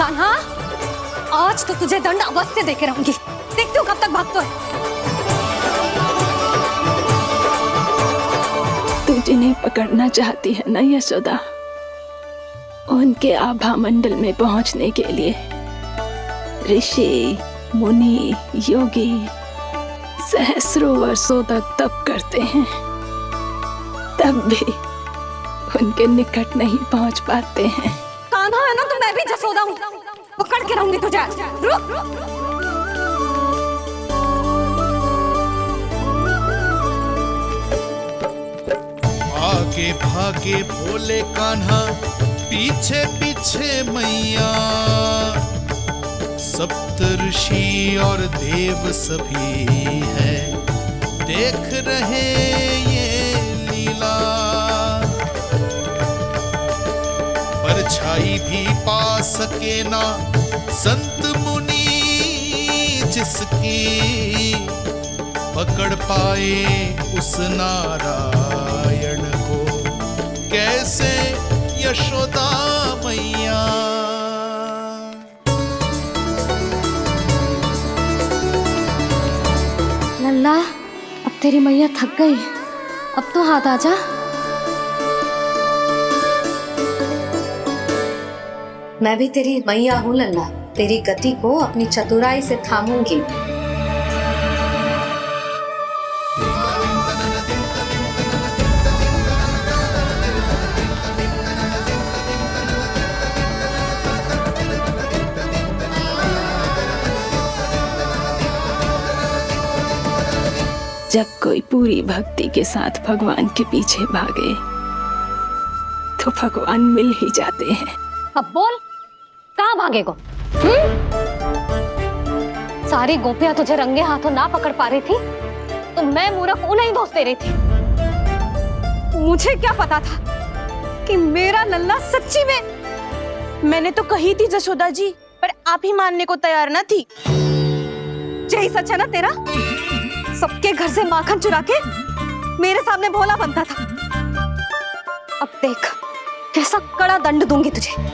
कान्हा, आज तो तुझे दंड अवश्य देके रहूंगी। देखती हूँ कब तक भागता है। तू जिन्हें पकड़ना चाहती है ना यशोदा, उनके आभा मंडल में पहुंचने के लिए ऋषि, मुनि, योगी सहस्रों वर्षों तक तप करते हैं, तब भी उनके निकट नहीं पहुंच पाते हैं। कान्हा है ना, तो मैं भी जसोदा हूँ, पकड़ के रहूंगी तुझे। रुक। आगे भागे भोले कान्हा, पीछे पीछे मैया, सप्त ऋषि और देव सभी हैं, देख रहे ये लीला। परछाई भी पा सके ना संत मुनि जिसकी, पकड़ पाए उस नारायण को कैसे यशोदा मैया। लल्ला, अब तेरी मैया थक गई, अब तो हाथ आजा। मैं भी तेरी मैया हूँ लल्ला, तेरी गति को अपनी चतुराई से थामूंगी। जब कोई पूरी भक्ति के साथ भगवान के पीछे भागे तो भगवान मिल ही जाते हैं। अब बोल, कहाँ भागेगो? सारी गोपियां तुझे रंगे हाथों ना पकड़ पा रही थी, तो मैं मूर्ख उन्हें ही दोष दे रही थी। मुझे क्या पता था कि मेरा लल्ला सच्ची में। मैंने तो कही थी जसोदा जी, पर आप ही मानने को तैयार ना थी। यही सच है ना तेरा? सबके घर से माखन चुरा के मेरे सामने भोला बनता था। अब देख कैसा कड़ा दंड दूंगी तुझे।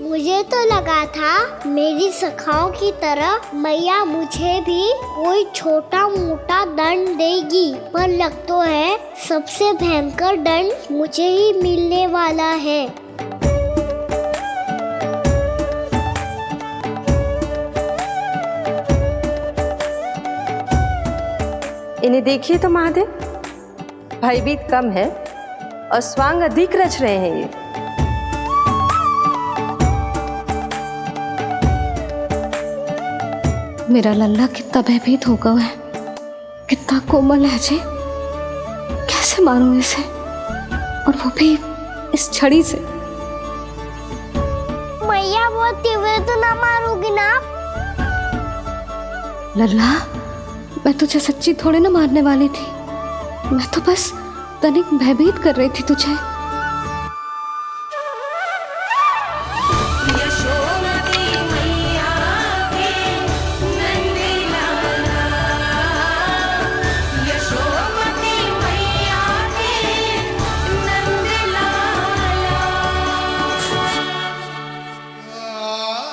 मुझे तो लगा था मेरी सखाओं की तरह मैया मुझे भी कोई छोटा मोटा दंड देगी, पर लग तो है सबसे भयंकर दंड मुझे ही मिलने वाला है। इन्हें देखिए तो महादेव, भयभीत कम है और स्वांग अधिक रच रहे हैं ये। मेरा लल्ला कितना भयभीत होगा है, कितना कोमल है जी। कैसे मारूं इसे, और वो भी इस छड़ी से। मैया बहुत तीव्र तो ना मारोगी ना? लल्ला, मैं तुझे सच्ची थोड़ी ना मारने वाली थी, मैं तो बस तनिक भयभीत कर रही थी तुझे।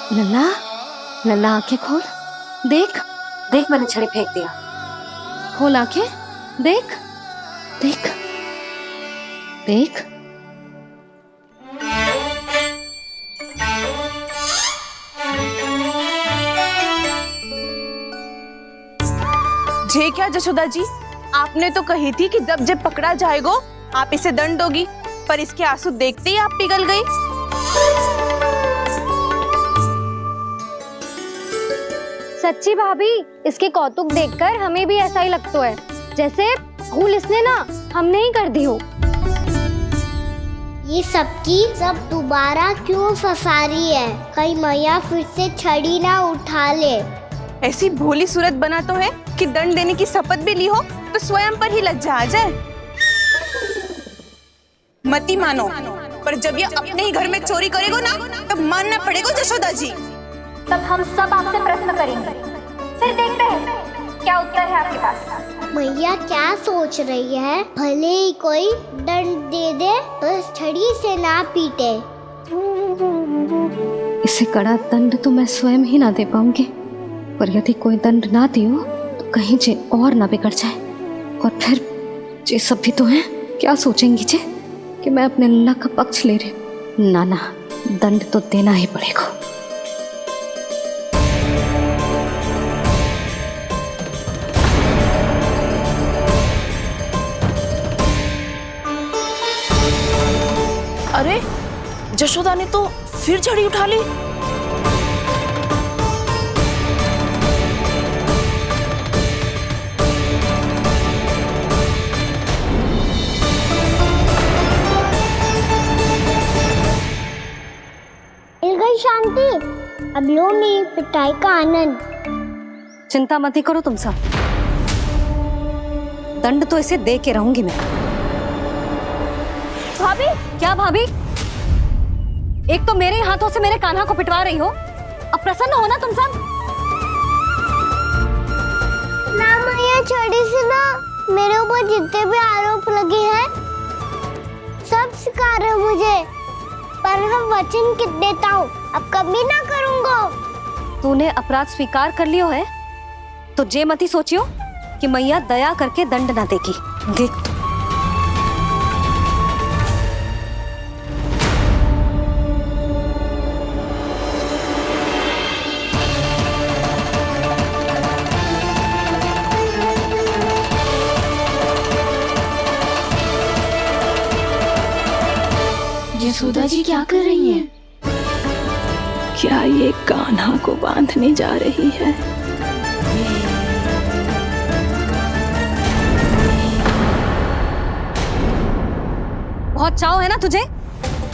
लल्ला, लल्ला आंखें खोल, देख देख मैंने छड़ी फेंक दिया। खोल आंखें, देख देख देख। जे क्या जसोदा जी, आपने तो कही थी कि जब जब पकड़ा जाएगा आप इसे दंड दोगी, पर इसके आंसू देखते ही आप पिघल गई। सच्ची भाभी, इसके कौतुक देखकर हमें भी ऐसा ही लगता है, जैसे भूल इसने ना हमने ही कर दी हो। ये सबकी सब दोबारा क्यों फंसा रही है? कहीं मैया फिर से छड़ी ना उठा ले। ऐसी भोली सूरत बना तो है कि दंड देने की शपथ भी ली हो तो स्वयं पर ही लज्जा आ जाए। मती मानो, पर जब ये अपने ही घर में चोरी करेगो ना तब मानना पड़ेगा जशोदा जी। तब हम सब आपसे प्रश्न करेंगे, फिर देखते हैं क्या उत्तर है आपके पास। मैया क्या सोच रही है? भले ही कोई दंड दे दे तो छड़ी से ना पीटे। इसे कड़ा दंड तो मैं स्वयं ही ना दे पाऊंगी, पर यदि कोई दंड ना दियो तो कहीं जे और ना बिगड़ जाए, और फिर जे सब भी तो हैं, क्या सोचेंगी जे कि मैं अपने लल्ला का पक्ष ले रही हूँ। ना ना, दंड तो देना ही पड़ेगा। अरे जशोदा ने तो फिर छड़ी उठा ली। मिल गई शांति। अब लो नहीं पिटाई का आनंद। चिंता मत ही करो तुम सब, दंड तो इसे दे के रहूंगी मैं। भाभी, क्या भाभी? एक तो मेरे हाथों से मेरे कान्हा को पिटवा रही हो, अब प्रसन्न हो ना तुम सब। ना मैया, छड़ी से ना मेरे ऊपर जितने भी आरोप लगे हैं सब स्वीकार है मुझे, पर हम वचन कित देता हूँ अब कभी ना करूँगा। तूने अपराध स्वीकार कर लियो है तो जे मती सोचियो कि मैया दया करके दंड ना देगी। देख तू। यशोदा जी क्या कर रही हैं? क्या ये कान्हा को बांधने जा रही है? बहुत चाव है ना तुझे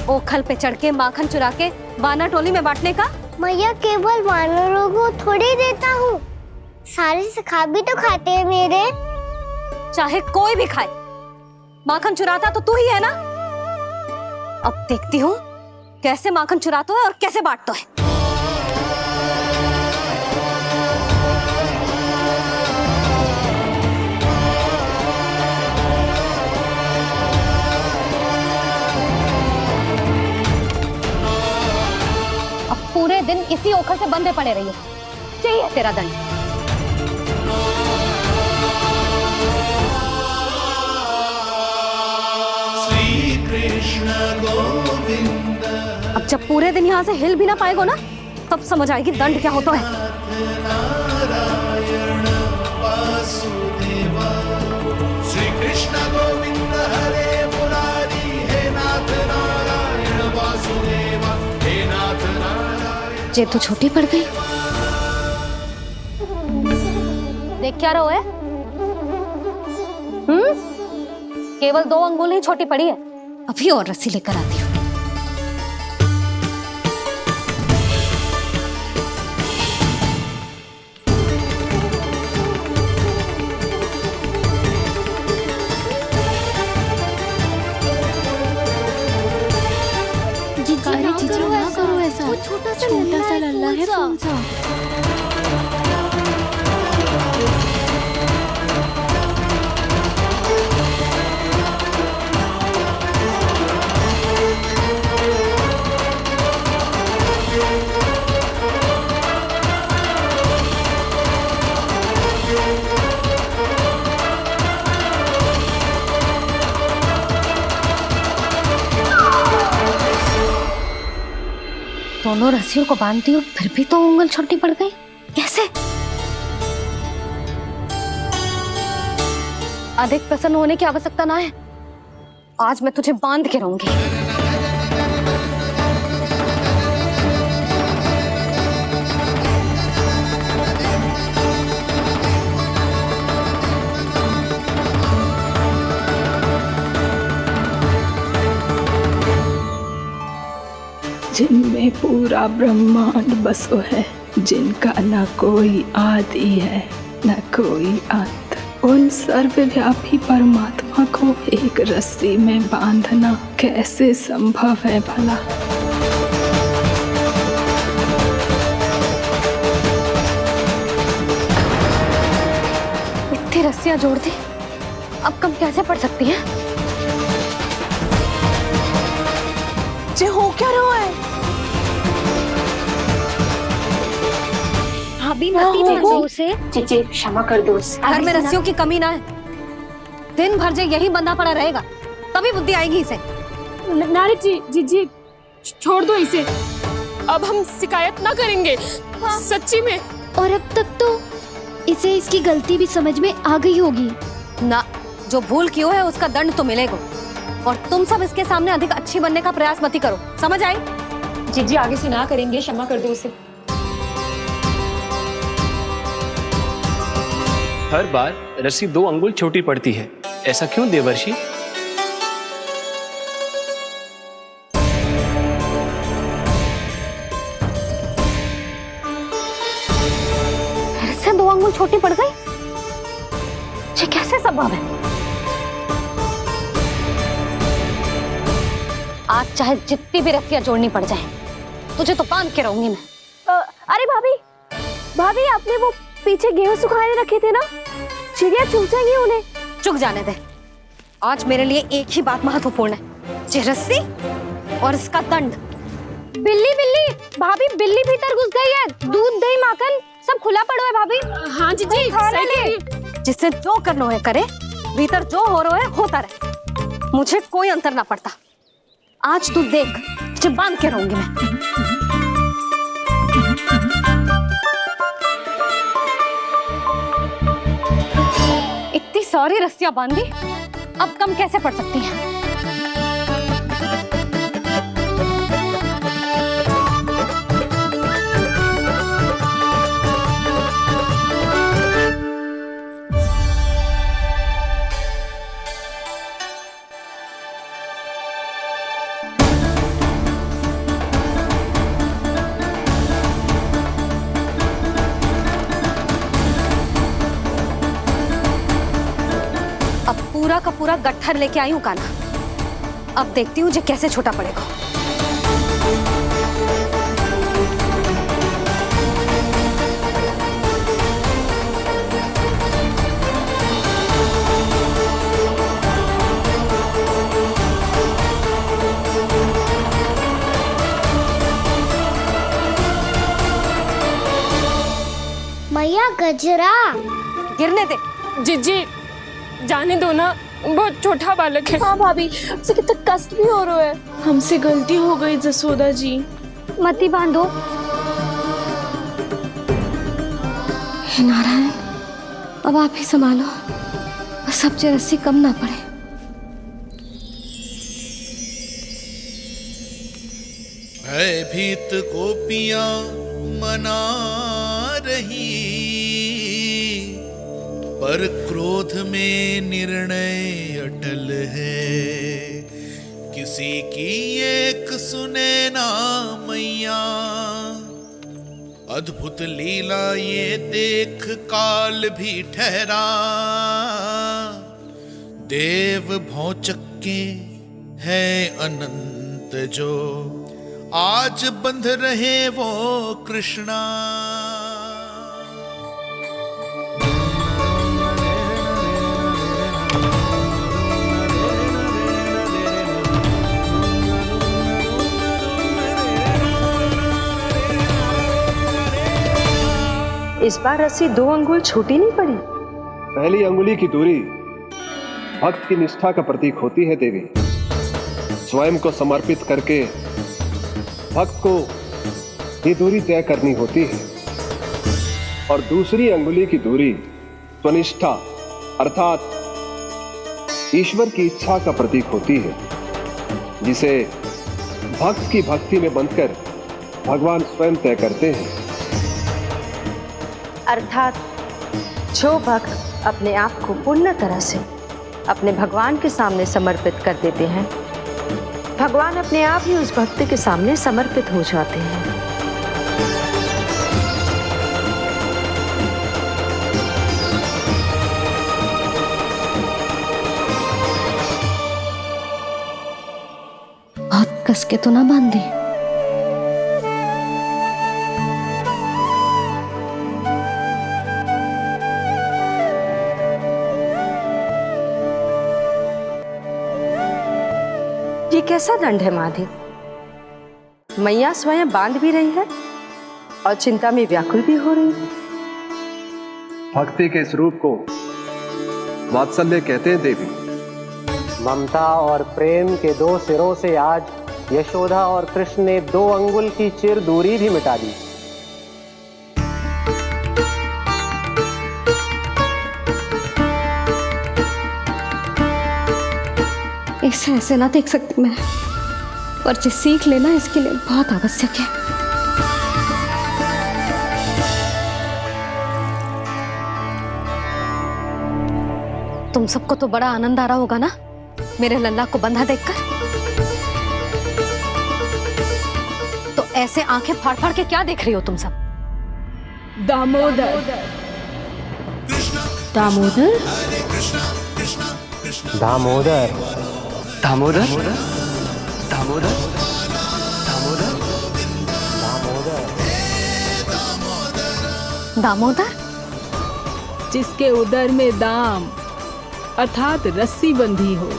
ओखल पे चढ़ के माखन चुरा के वानर टोली में बांटने का। मैया केवल वानरों को थोड़ी देता हूँ, सारे सखा भी तो खाते हैं मेरे। चाहे कोई भी खाए, माखन चुराता तो तू ही है ना। अब देखती हूँ कैसे माखन चुराता है और कैसे बांटता है। अब पूरे दिन इसी ओखल से बंधे पड़े रहिए, चाहिए तेरा दंड। श्री कृष्ण गोविंद। अब जब पूरे दिन यहाँ से हिल भी ना पाएगो ना, तब समझ आएगी दंड क्या होता है। नारायण वासुदेव। श्री कृष्ण गोविंद हरे मुरारी, हे नाथ नारायण वासुदेव, हे नाथ नारायण। जे तो छोटी पड़ गई। देख क्या रहो है? केवल 2 अंगुल ही छोटी पड़ी है, अभी और रस्सी लेकर आती हूँ। ना करो ऐसा, छोटा सा लल्ला है कौन सा? दोनों रस्सियों को बांधती हूँ, फिर भी तो उंगल छोटी पड़ गई। कैसे? अधिक प्रसन्न होने की आवश्यकता ना है, आज मैं तुझे बांध के रहूंगी। पूरा ब्रह्मांड बसो है, जिनका न कोई आदि है न कोई अंत। उन सर्वव्यापी परमात्मा को एक रस्सी में बांधना कैसे संभव है भला? इतनी रस्सियां जोड़ दी, अब कम कैसे पड़ सकती हैं? जे हो क्या रहा है? भाभी मती दो उसे, चीची क्षमा कर दो उसे। घर में रस्सियों की कमी ना है। दिन भर जो यही बंधा पड़ा रहेगा तभी बुद्धि आएगी इसे। नारी जी छोड़ दो इसे, अब हम शिकायत ना करेंगे। सच्ची में। और अब तक तो इसे इसकी गलती भी समझ में आ गई होगी ना। जो भूल की है उसका दंड तो मिलेगा, और तुम सब इसके सामने अधिक अच्छी बनने का प्रयास मत करो, समझ आई? जी आगे से ना करेंगे, क्षमा कर दो उसे। हर बार रस्सी 2 अंगुल छोटी पड़ती है, ऐसा क्यों देवर्षि? फिर से 2 अंगुल छोटी पड़ गई? ये कैसे संभव है? आज चाहे जितनी भी रस्सियां जोड़नी पड़ जाए, तुझे तो बांध के रहूंगी मैं। अरे भाभी आपने वो पीछे गेहूं सुखाने रखे थे ना, चिड़िया चुग जाएंगी उन्हें। चुक जाने दे। आज मेरे लिए एक ही बात महत्वपूर्ण है, ये रस्सी और इसका दंड। बिल्ली भाभी, बिल्ली भीतर घुस गई है। दूध दही माखन सब खुला पड़ो है भाभी। हाँ जी सही कह रही है। जिससे जो करना है करे, भीतर जो हो रहा है होता रहे, मुझे कोई अंतर ना पड़ता। आज तू देख, तुझे बांध के रहूंगी मैं। इतनी सारी रस्सियां बांधी, अब कम कैसे पड़ सकती हैं? पूरा का पूरा गट्ठर लेके आई हूँ काना। अब देखती हूँ जे कैसे छोटा पड़ेगा। मैया गजरा गिरने दे। जी जाने दो ना, बहुत छोटा बालक है। हाँ भाभी, उसे कितना कष्ट भी हो रहा है। हमसे गलती हो गई जसोदा जी। मती बांधो। हे नारायण, अब आप ही संभालो, बस अब जे रस्सी कम ना पड़े। भयभीत गोपियां मना रही, पर क्रोध में निर्णय अटल है। किसी की एक सुने ना मैया, अद्भुत लीला ये देख काल भी ठहरा। देव भौचक्के है अनंत जो, आज बंध रहे वो कृष्णा। इस बार रस्सी 2 अंगुल छोटी नहीं पड़ी। पहली अंगुली की दूरी भक्त की निष्ठा का प्रतीक होती है देवी। स्वयं को समर्पित करके भक्त को ये दूरी तय करनी होती है। और दूसरी अंगुली की दूरी स्वनिष्ठा अर्थात ईश्वर की इच्छा का प्रतीक होती है, जिसे भक्त की भक्ति में बंधकर भगवान स्वयं तय करते हैं। अर्थात जो भक्त अपने आप को पूर्ण तरह से अपने भगवान के सामने समर्पित कर देते हैं, भगवान अपने आप ही उस भक्त के सामने समर्पित हो जाते हैं। बहुत कस के तो ना बांध दी। ये कैसा दंड है महादेव? मैया स्वयं बांध भी रही है और चिंता में व्याकुल भी हो रही है। भक्ति के स्वरूप को वात्सल्य कहते हैं देवी। ममता और प्रेम के दो सिरों से आज यशोदा और कृष्ण ने 2 अंगुल की चिर दूरी भी मिटा दी। इसे ऐसे ना देख सकती मैं, पर जो सीख लेना इसके लिए बहुत आवश्यक है। तुम सबको तो बड़ा आनंद आ रहा होगा ना मेरे लल्ला को बंधा देखकर। तो ऐसे आंखें फाड़ फाड़ के क्या देख रही हो तुम सब? दामोदर। दामोदर? दामोदर। दामोदर? दामोदर? दामोदर? जिसके उदर में दाम अर्थात रस्सी बंधी हो,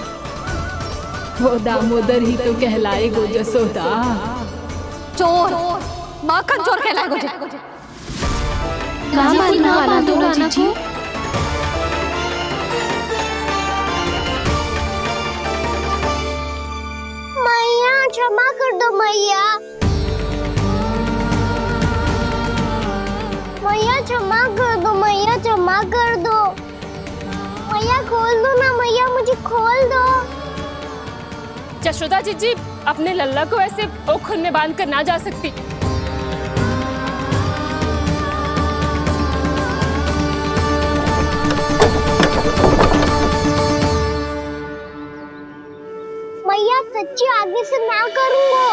वो दामोदर ही तो कहलाएगो जसोदा। चोर, माखन चोर कहलाएगो जी। कहाँ बांधना वाला तो राना को? मैया क्षमा कर दो मैया। मैया क्षमा कर दो, मैया क्षमा कर दो। मैया खोल दो ना मैया, मुझे खोल दो। यशोदा जी अपने लल्ला को ऐसे ओखुन में बांध कर ना जा सकती। मैया सच्ची आगे से ना करूँगा।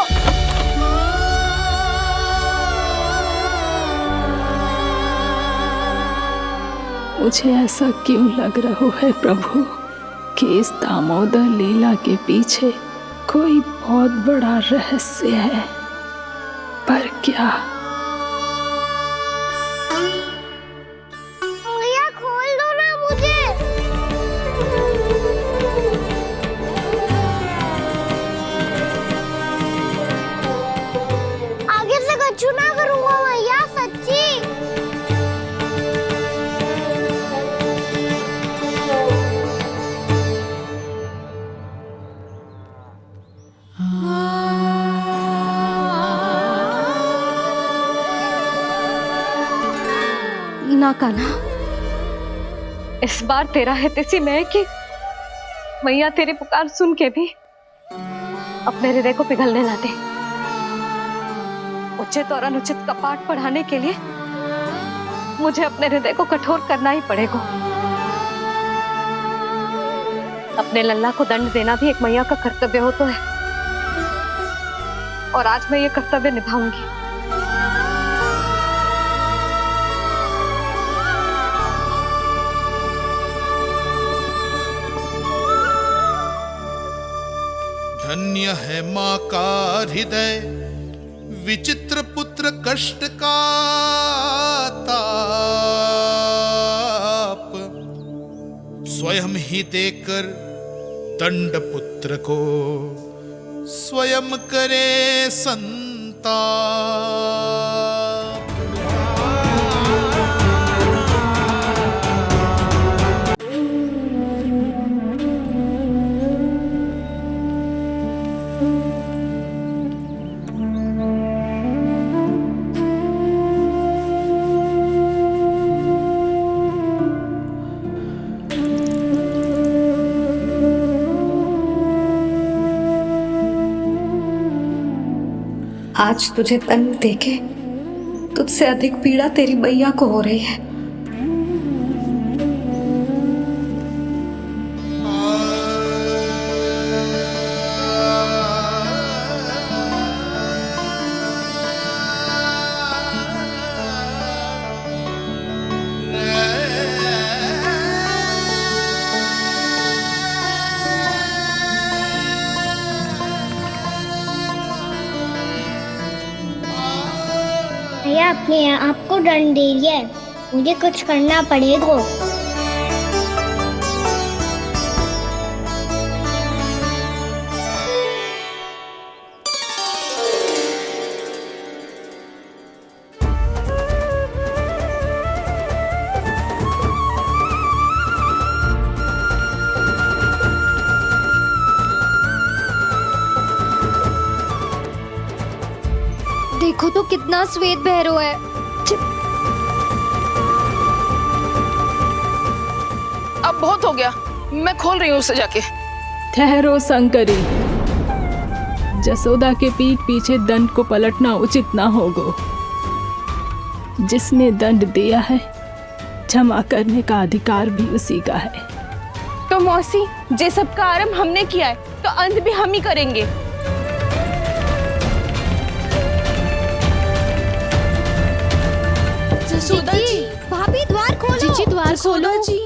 मुझे ऐसा क्यों लग रहा है प्रभु कि इस दामोदर लीला के पीछे कोई बहुत बड़ा रहस्य है, पर क्या? मैया खोल दो ना मुझे। आगे से कछु ना करूँगा मैया, सच्ची। ना कान्हा, इस बार तेरा है तेसी मैं कि मैया तेरी पुकार सुन के भी अपने हृदय को पिघलने ना दे। उचित और अनुचित कपाट पढ़ाने के लिए मुझे अपने हृदय को कठोर करना ही पड़ेगा। अपने लल्ला को दंड देना भी एक मैया का कर्तव्य हो तो है, और आज मैं ये कर्तव्य निभाऊंगी। धन्य है माँ का हृदय, विचित्र पुत्र कष्ट का ताप, स्वयं ही देकर दंड पुत्र को स्वयं करे संताप। आज तुझे दंड देके तुझसे अधिक पीड़ा तेरी मैया को हो रही है। भैया अपने आपको दंड दे रही है, मुझे कुछ करना पड़ेगा। देखो तो कितना श्वेत बह रहा है। अब बहुत हो गया, मैं खोल रही हूँ उसे जाके। ठहरो शंकरी, जसोदा के पीठ पीछे दंड को पलटना उचित ना होगा। जिसने दंड दिया है, क्षमा करने का अधिकार भी उसी का है। तो मौसी, जे सब का आरंभ हमने किया है, तो अंत भी हम ही करेंगे। जसोदा जी, भाभी द्वार खोलो। जीजी द्वार खोलो। जी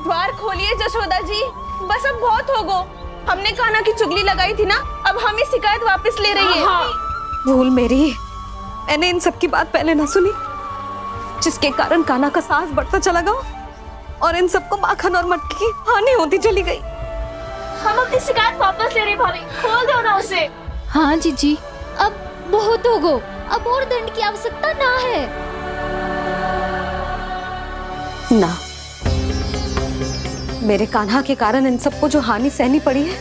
द्वार खोलिए जसोदा जी, बस अब बहुत हो गो। हमने कान्हा की चुगली लगाई थी ना, अब हम ही शिकायत वापस ले रही है। भूल मेरी, मैंने इन सब की बात पहले ना सुनी, जिसके कारण कान्हा का साहस बढ़ता चला गया और इन सबको माखन और मटकी की हानि होती चली गई। हम अपनी शिकायत वापस ले रहे भाभी, खोल दो ना उसे। हाँ जीजी, अब बहुत हो गो, अब और दंड की आवश्यकता ना है। ना, मेरे कान्हा के कारण इन सबको जो हानि सहनी पड़ी है,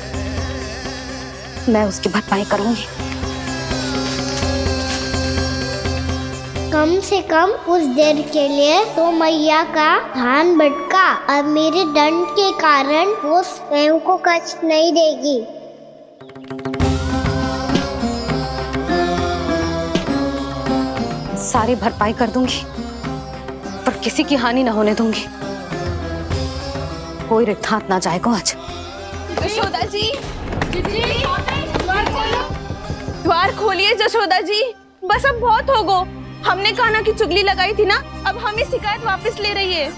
मैं उसकी भरपाई करूंगी। कम से कम कुछ देर के लिए तो मैया का ध्यान भटका, अब मेरे दंड के कारण वो स्वयं को कष्ट नहीं देगी। सारी भरपाई कर दूंगी, पर किसी की हानि ना होने दूंगी। कोई रिक्त हाथ ना जाएगा आज। जशोदा जी, द्वार खोलिए जशोदा जी, बस अब बहुत हो गो। हमने कान्हा की चुगली लगाई थी ना, अब हम ही शिकायत वापस ले रही है।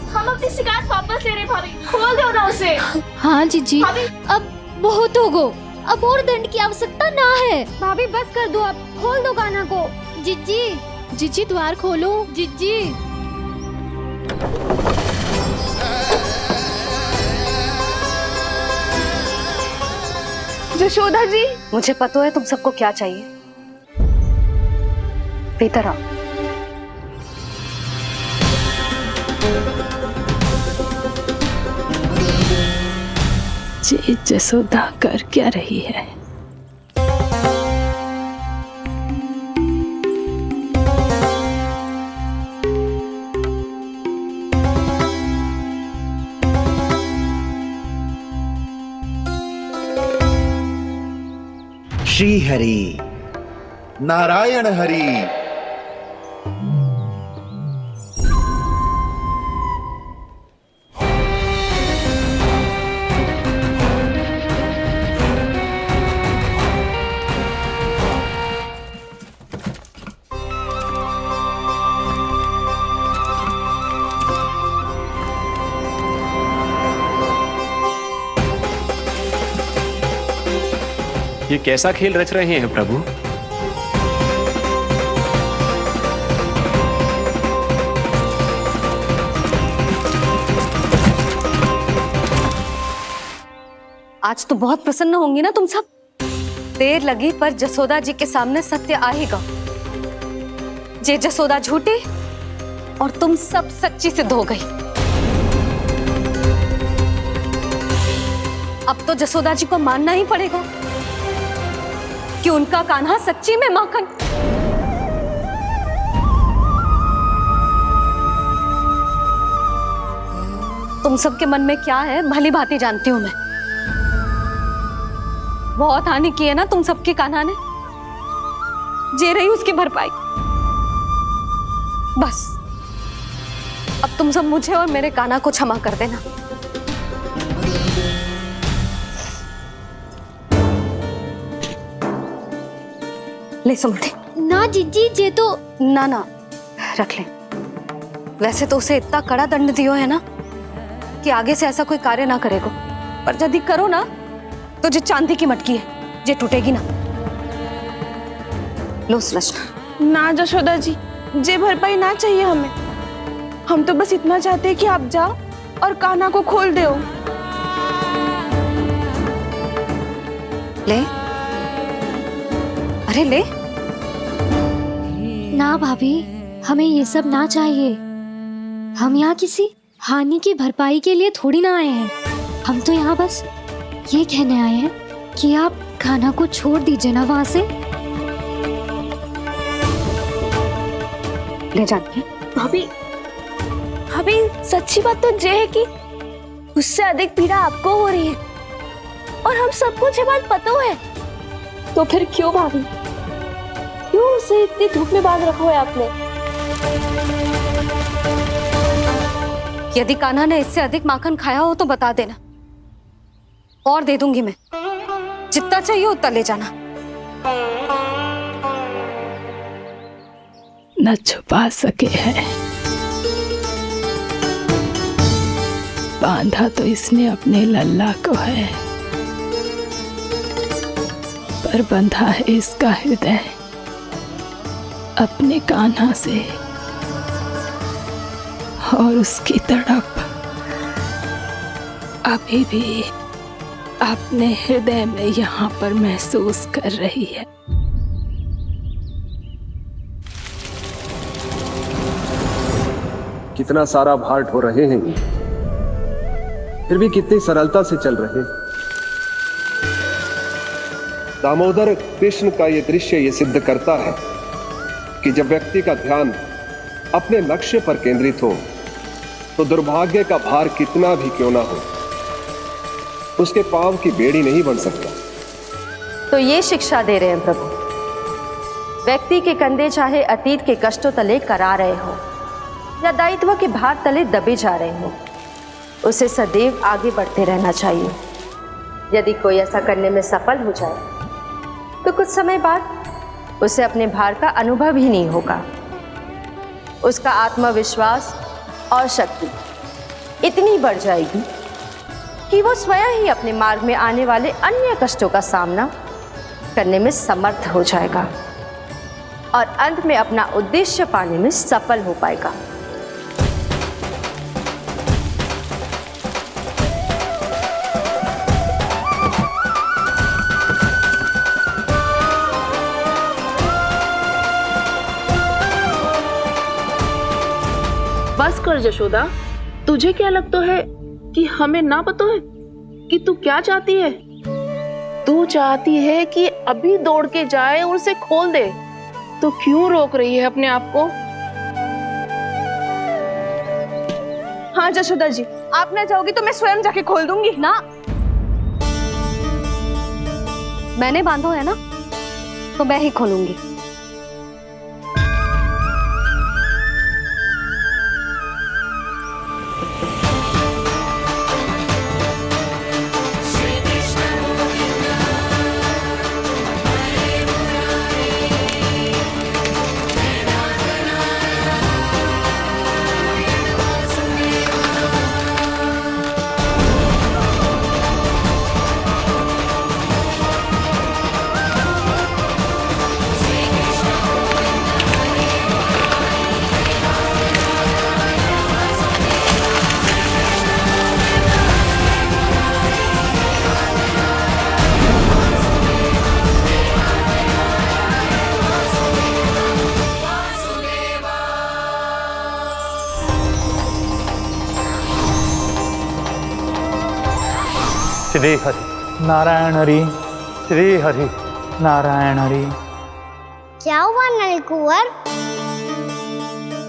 हम अपनी शिकायत वापस ले रहे भाभी, खोल दो ना उसे। हाँ जीजी, अब बहुत हो गो, अब और दंड की आवश्यकता ना है। भाभी बस कर दो, अब खोल दो कान्हा को। जीजी, जीजी द्वार खोलो। जीजी, जशोदा जी, मुझे पता है तुम सबको क्या चाहिए। भीतर आओ। ये जसोदा कर क्या रही है? श्री हरि नारायण हरि। ये कैसा खेल रच रहे हैं प्रभु? आज तो बहुत प्रसन्न होंगी ना तुम सब। देर लगी पर जसोदा जी के सामने सत्य आएगा। जे जसोदा झूठी और तुम सब सच्ची सिद्ध हो गई। अब तो जसोदा जी को मानना ही पड़ेगा कि उनका कान्हा सच्ची में माखन। तुम सबके मन में क्या है भली भांति जानती हूं मैं। बहुत हानि की है ना तुम सबके कान्हा ने, जे रही उसकी भरपाई। बस अब तुम सब मुझे और मेरे कान्हा को क्षमा कर देना। ले सुमति। ना जीजी, जे तो ना ना रख ले। वैसे तो उसे इतना कड़ा दंड दियो है ना कि आगे से ऐसा कोई कार्य ना करेगा। पर यदि करो ना तो जे चांदी की मटकी है जे टूटेगी ना। लो सुलक्षणा। ना जशोदा जी, जे भरपाई ना चाहिए हमें। हम तो बस इतना चाहते हैं कि आप जाओ और कान्हा को खोल दो। ले, अरे ले। ना भाभी, हमें ये सब ना चाहिए। हम यहाँ किसी हानि की भरपाई के लिए थोड़ी ना आए हैं। हम तो यहाँ बस ये कहने आए हैं कि आप कान्हा को छोड़ दीजिए ना वहां से। ले जाते भाभी, भाभी सच्ची बात तो ये है कि उससे अधिक पीड़ा आपको हो रही है और हम सबको ये बात पता है। तो फिर क्यों भाभी, क्यों उसे इतनी धूप में बांध रखा है आपने? यदि कान्हा ने इससे अधिक माखन खाया हो तो बता देना, और दे दूंगी मैं। जितना चाहिए उतना ले जाना। न छुपा सके है, बांधा तो इसने अपने लल्ला को है, पर बंधा है इसका हृदय अपने कान्हा से, और उसकी तड़प अभी भी अपने हृदय में यहाँ पर महसूस कर रही है। कितना सारा भार ढो रहे हैं, फिर भी कितनी सरलता से चल रहे हैं। दामोदर कृष्ण का ये दृश्य ये सिद्ध करता है कि जब व्यक्ति का ध्यान अपने लक्ष्य पर केंद्रित हो तो दुर्भाग्य का भार कितना भी क्यों ना हो, उसके पांव की बेड़ी नहीं बन सकता। तो ये शिक्षा दे रहे हैं प्रभु, व्यक्ति के कंधे चाहे अतीत के कष्टों तले करा रहे हो या दायित्व के भार तले दबे जा रहे हो, उसे सदैव आगे बढ़ते रहना चाहिए। यदि कोई ऐसा करने में सफल हो जाए तो कुछ समय बाद उसे अपने भार का अनुभव ही नहीं होगा। उसका आत्मविश्वास और शक्ति इतनी बढ़ जाएगी कि वो स्वयं ही अपने मार्ग में आने वाले अन्य कष्टों का सामना करने में समर्थ हो जाएगा और अंत में अपना उद्देश्य पाने में सफल हो पाएगा। बस कर जशोदा, तुझे क्या लगता है कि हमें ना पता है कि तू क्या चाहती है? तू चाहती है कि अभी दौड़ के जाए और उसे खोल दे, तो क्यों रोक रही है अपने आप को? हाँ जशोदा जी, आप ना जाओगी तो मैं स्वयं जाके खोल दूंगी। ना, मैंने बांधो है ना, तो मैं ही खोलूंगी। श्री हरि नारायण हरि, श्री हरि नारायण हरि। क्या हुआ नल कुंवर?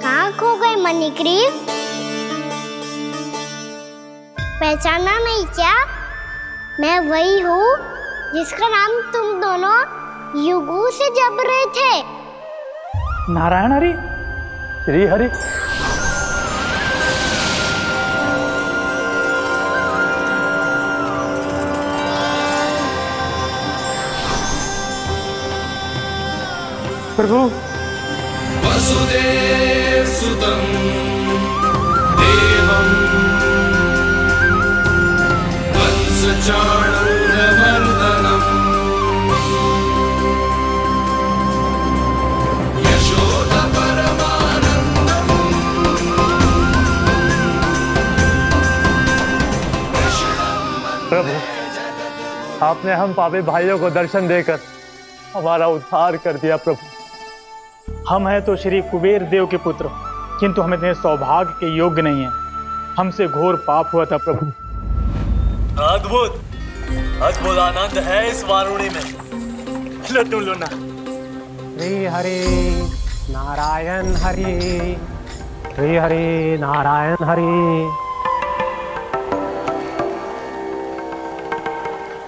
कहाँ खो गए मणिग्रीव? पहचाना नहीं क्या? मैं वही हूँ जिसका नाम तुम दोनों युगों से जप रहे थे। नारायण हरि, श्री हरि। प्रभु, वसुदेव सुतं देवं वत्स कंसचाणूरमर्दनम् प्रभु, आपने हम पापी भाइयों को दर्शन देकर हमारा उद्धार कर दिया। प्रभु, हम हैं तो श्री कुबेर देव के पुत्र, किंतु हम इतने सौभाग्य के योग्य नहीं हैं। हमसे घोर पाप हुआ था प्रभु। अद्भुत अद्भुत आनंद है इस वारुणी में। लड्डू लो ना। श्री हरि नारायण हरि, श्री हरि नारायण हरि।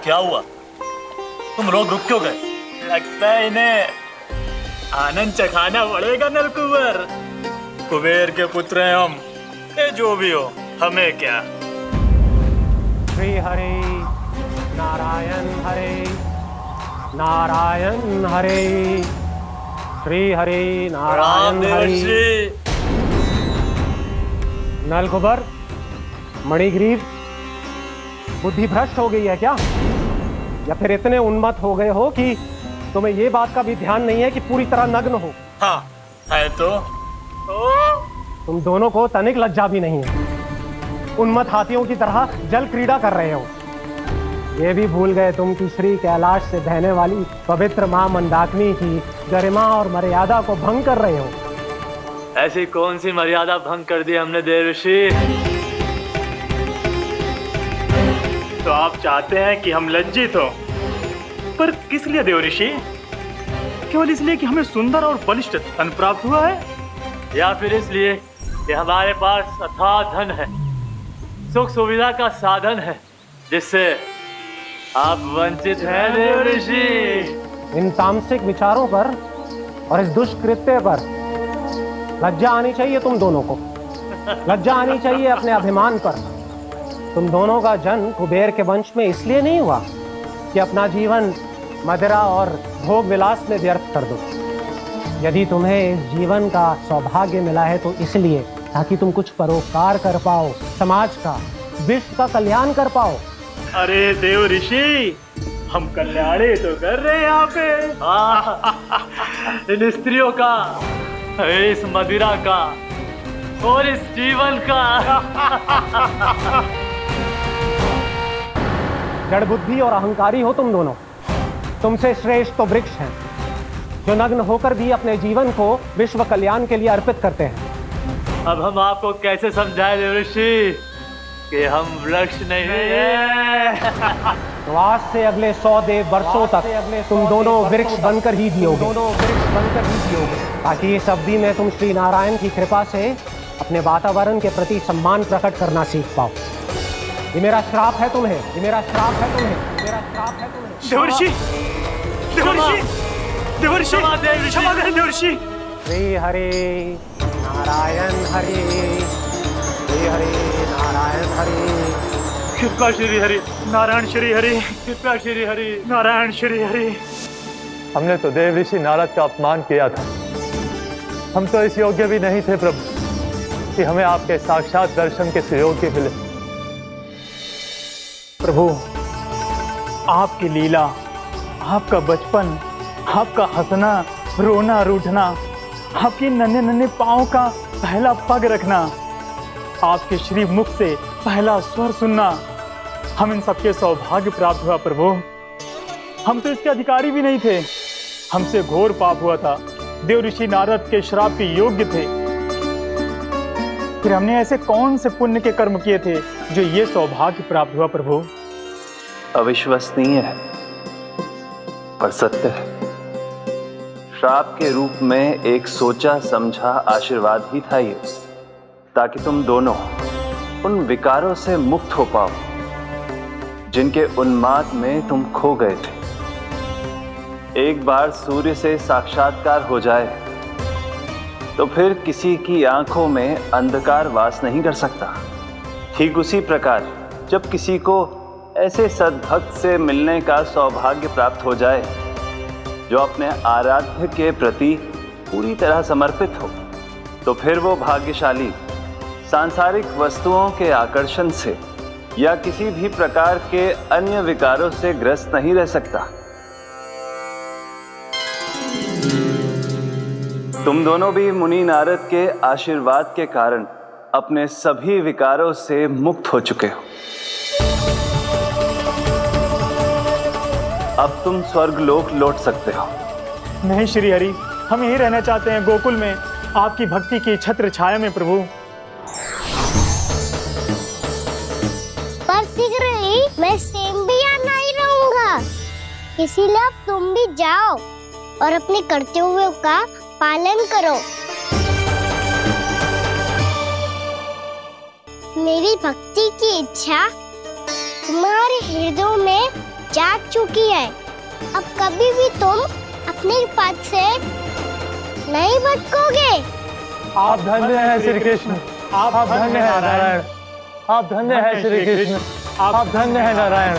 क्या हुआ? तुम लोग रुक क्यों गए? लगता है इन्हें आनंद चखाना पड़ेगा नलकुबर। कुबेर के पुत्र हैं हम, ये जो भी हो हमें क्या। श्री हरि नारायण हरि, नारायण हरि, श्री हरि नारायण हरि। नलकुबर, मणिग्रीव, बुद्धि भ्रष्ट हो गई है क्या? या फिर इतने उन्मत्त हो गए हो कि तुम्हें ये बात का भी ध्यान नहीं है कि पूरी तरह नग्न हो? हाँ है तो। तुम दोनों को तनिक लज्जा भी नहीं है। उन्मत्त हाथियों की तरह जल क्रीड़ा कर रहे हो। ये भी भूल गए तुम कि श्री कैलाश से बहने वाली पवित्र मां मंदाकिनी की गरिमा और मर्यादा को भंग कर रहे हो। ऐसी कौन सी मर्यादा भंग कर दी हमने देवर्षि? तो आप चाहते हैं कि हम लज्जित हो, पर किस लिए देवर्षि? केवल इसलिए कि हमें सुंदर और बलिष्ठ धन प्राप्त हुआ है, या फिर इसलिए कि हमारे पास अथाह धन है, सुख सुविधा का साधन है, जिससे आप वंचित हैं देवर्षि? इन तामसिक विचारों पर और इस दुष्कृत्य पर लज्जा आनी चाहिए तुम दोनों को। लज्जा आनी चाहिए अपने अभिमान पर। तुम दोनों का जन्म कुबेर के वंश में इसलिए नहीं हुआ कि अपना जीवन मदिरा और भोग विलास में व्यर्थ कर दो। यदि तुम्हें इस जीवन का सौभाग्य मिला है तो इसलिए ताकि तुम कुछ परोपकार कर पाओ, समाज का, विश्व का कल्याण कर पाओ। अरे देवर्षि, हम कल्याण ही तो कर रहे हैं यहाँ पे। इन स्त्रियों का, इस मदिरा का और इस जीवन का। जड़ बुद्धि और अहंकारी हो तुम दोनों। तुमसे श्रेष्ठ तो वृक्ष हैं, जो नग्न होकर भी अपने जीवन को विश्व कल्याण के लिए अर्पित करते हैं। अब हम आपको कैसे समझाएं देवर्षि कि हम वृक्ष नहीं हैं? तो आज से अगले 100 देव वर्षों तक तुम दोनों वृक्ष बनकर ही जियोगे। ताकि इस अवधि में तुम श्री नारायण की कृपा से अपने वातावरण के प्रति सम्मान प्रकट करना सीख पाओ। ये मेरा श्राप है तुम्हें, ये मेरा श्राप है तुम्हें, मेरा श्राप है तुम्हें। देवर्षि, देवर्षि, देवर्षि, क्षमा करें देवर्षि। श्री हरि नारायण हरि, श्री हरि नारायण हरि। कृपा श्री हरि नारायण श्री हरि, कृपा श्री हरि नारायण श्री हरि। हमने तो देवर्षि नारद का अपमान किया था। हम तो इस योग्य भी नहीं थे प्रभु कि हमें आपके साक्षात दर्शन के सुयोग्य मिले। प्रभु, आपकी लीला, आपका बचपन, आपका हंसना, रोना, रूठना, आपकी नन्हे नन्हे पाँव का पहला पग रखना, आपके श्री मुख से पहला स्वर सुनना, हम इन सबके सौभाग्य प्राप्त हुआ प्रभु। हम तो इसके अधिकारी भी नहीं थे। हमसे घोर पाप हुआ था, देवर्षि नारद के श्राप के योग्य थे। फिर हमने ऐसे कौन से पुण्य के कर्म किए थे जो ये सौभाग्य प्राप्त हुआ प्रभु? अविश्वसनीय है पर सत्य है। श्राप के रूप में एक सोचा समझा आशीर्वाद ही था ये, ताकि तुम दोनों उन विकारों से मुक्त हो पाओ जिनके उन्माद में तुम खो गए थे। एक बार सूर्य से साक्षात्कार हो जाए तो फिर किसी की आंखों में अंधकार वास नहीं कर सकता। ठीक उसी प्रकार जब किसी को ऐसे सद्भक्त से मिलने का सौभाग्य प्राप्त हो जाए जो अपने आराध्य के प्रति पूरी तरह समर्पित हो, तो फिर वो भाग्यशाली सांसारिक वस्तुओं के आकर्षण से या किसी भी प्रकार के अन्य विकारों से ग्रस्त नहीं रह सकता। तुम दोनों भी मुनि नारद के आशीर्वाद के कारण अपने सभी विकारों से मुक्त हो चुके हो। अब तुम स्वर्गलोक लौट सकते हो। नहीं श्री हरि, हम यही रहना चाहते हैं गोकुल में, आपकी भक्ति की छत्र छाया में प्रभु। पर शीघ्र ही मैं सेम्बिया नहीं रहूंगा, इसीलिए अब तुम भी जाओ और अपने कर्तव्यों का पालन करो। मेरी भक्ति की इच्छा तुम्हारे हृदयों में जाग चुकी है। अब कभी भी तुम अपने पद से नहीं भटकोगे। आप धन्य हैं श्री कृष्ण, आप धन्य हैं नारायण, आप धन्य हैं श्री कृष्ण, आप धन्य हैं नारायण।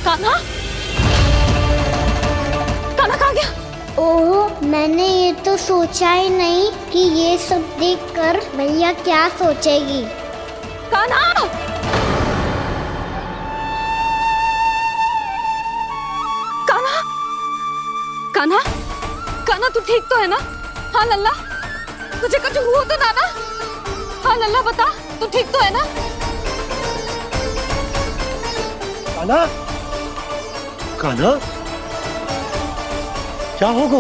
कान्हा, कान्हा कहाँ गया? ओह, मैंने ये तो सोचा ही नहीं कि ये सब देखकर मैया क्या सोचेगी। कान्हा! कान्हा! कान्हा! कान्हा तू ठीक तो है ना? हाँ लल्ला, तुझे कुछ हुआ तो ना? हाँ लल्ला बता, तू ठीक तो है ना? कान्हा, कान्हा, क्या होगा?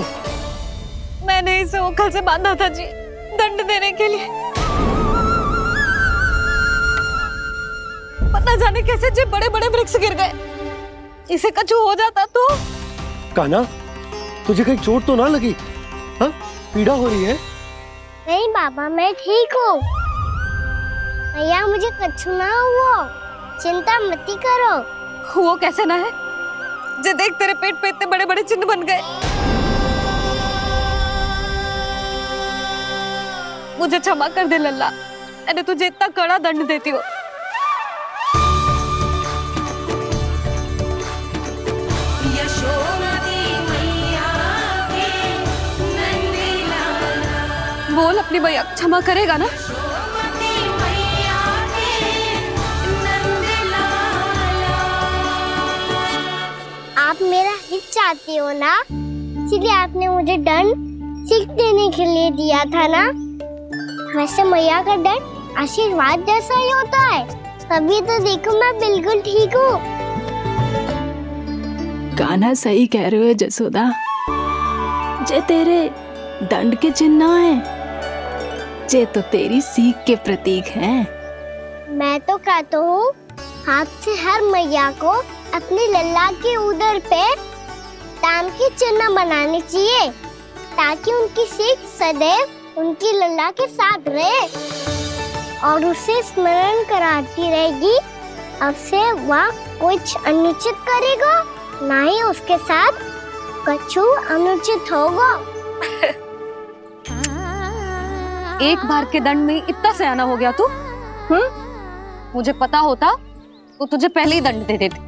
मैंने इसे ओखल से बांधा था जी, दंड देने के लिए। पता जाने कैसे जी बड़े बड़े वृक्ष गिर गए। इसे कुछ हो जाता तो? कान्हा, तुझे कहीं चोट तो ना लगी? हाँ, पीड़ा हो रही है? नहीं बाबा, मैं ठीक हूँ। मैया मुझे कुछ ना हुआ, चिंता मत करो। वो कैसे ना है? जे देख तेरे पेट पे इतने बड़े बड़े चिन्ह बन गए। मुझे क्षमा कर दे लल्ला, मैंने तुझे इतना कड़ा दंड देती हो। बोल अपनी भैया क्षमा करेगा ना? आप मेरा हित चाहती हो ना, इसलिए आपने मुझे दंड सीख देने के लिए दिया था ना। वैसे मैया का दंड आशीर्वाद जैसा ही होता है, तभी तो देखो मैं बिल्कुल ठीक हूँ। कान्हा सही कह रहे हो जसोदा, जे तेरे दंड के चिन्ह है, जे तो तेरी सीख के प्रतीक हैं। मैं तो कहता हूँ हाथ से हर मैया को अपनी लल्ला के उदर पे ताम के चिन्ह बनाने चाहिए, ताकि उनकी सीख सदैव उनकी लल्ला के साथ रहे और उसे स्मरण कराती रहेगी। अब से वह कुछ अनुचित करेगा, ना ही उसके साथ कुछ अनुचित होगा। एक बार के दंड में इतना सयाना हो गया तू? मुझे पता होता तो तुझे पहले ही दंड दे देती।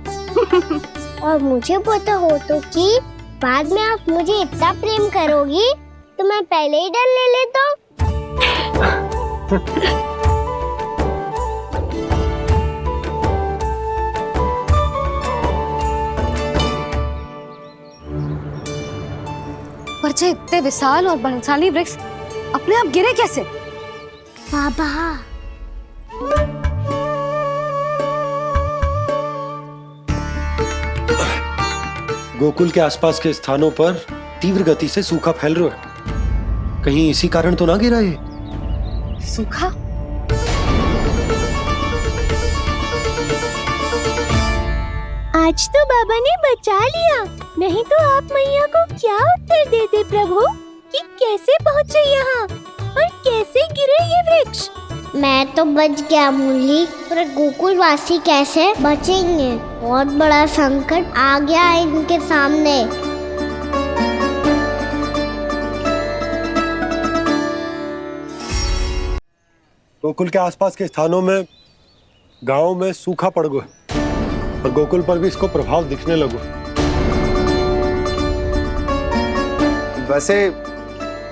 और मुझे पता हो तो कि बाद में आप मुझे इतना प्रेम करोगी तो मैं पहले ही डर ले लेता। पर जे इतने विशाल और बलशाली वृक्ष अपने आप गिरे कैसे? बाबा, गोकुल के आसपास के स्थानों पर तीव्र गति से सूखा फैल रहा है, कहीं इसी कारण तो ना गिरा ये? सूखा? आज तो बाबा ने बचा लिया, नहीं तो आप मैया को क्या उत्तर देते प्रभु कि कैसे पहुँचे यहाँ और कैसे गिरे ये वृक्ष। मैं तो बच गया मुरली, पर गोकुलवासी कैसे बचेंगे? बहुत बड़ा संकट आ गया है इनके सामने। गोकुल के आसपास के स्थानों में, गांव में सूखा पड़ गया और गोकुल पर भी इसको प्रभाव दिखने लगा। वैसे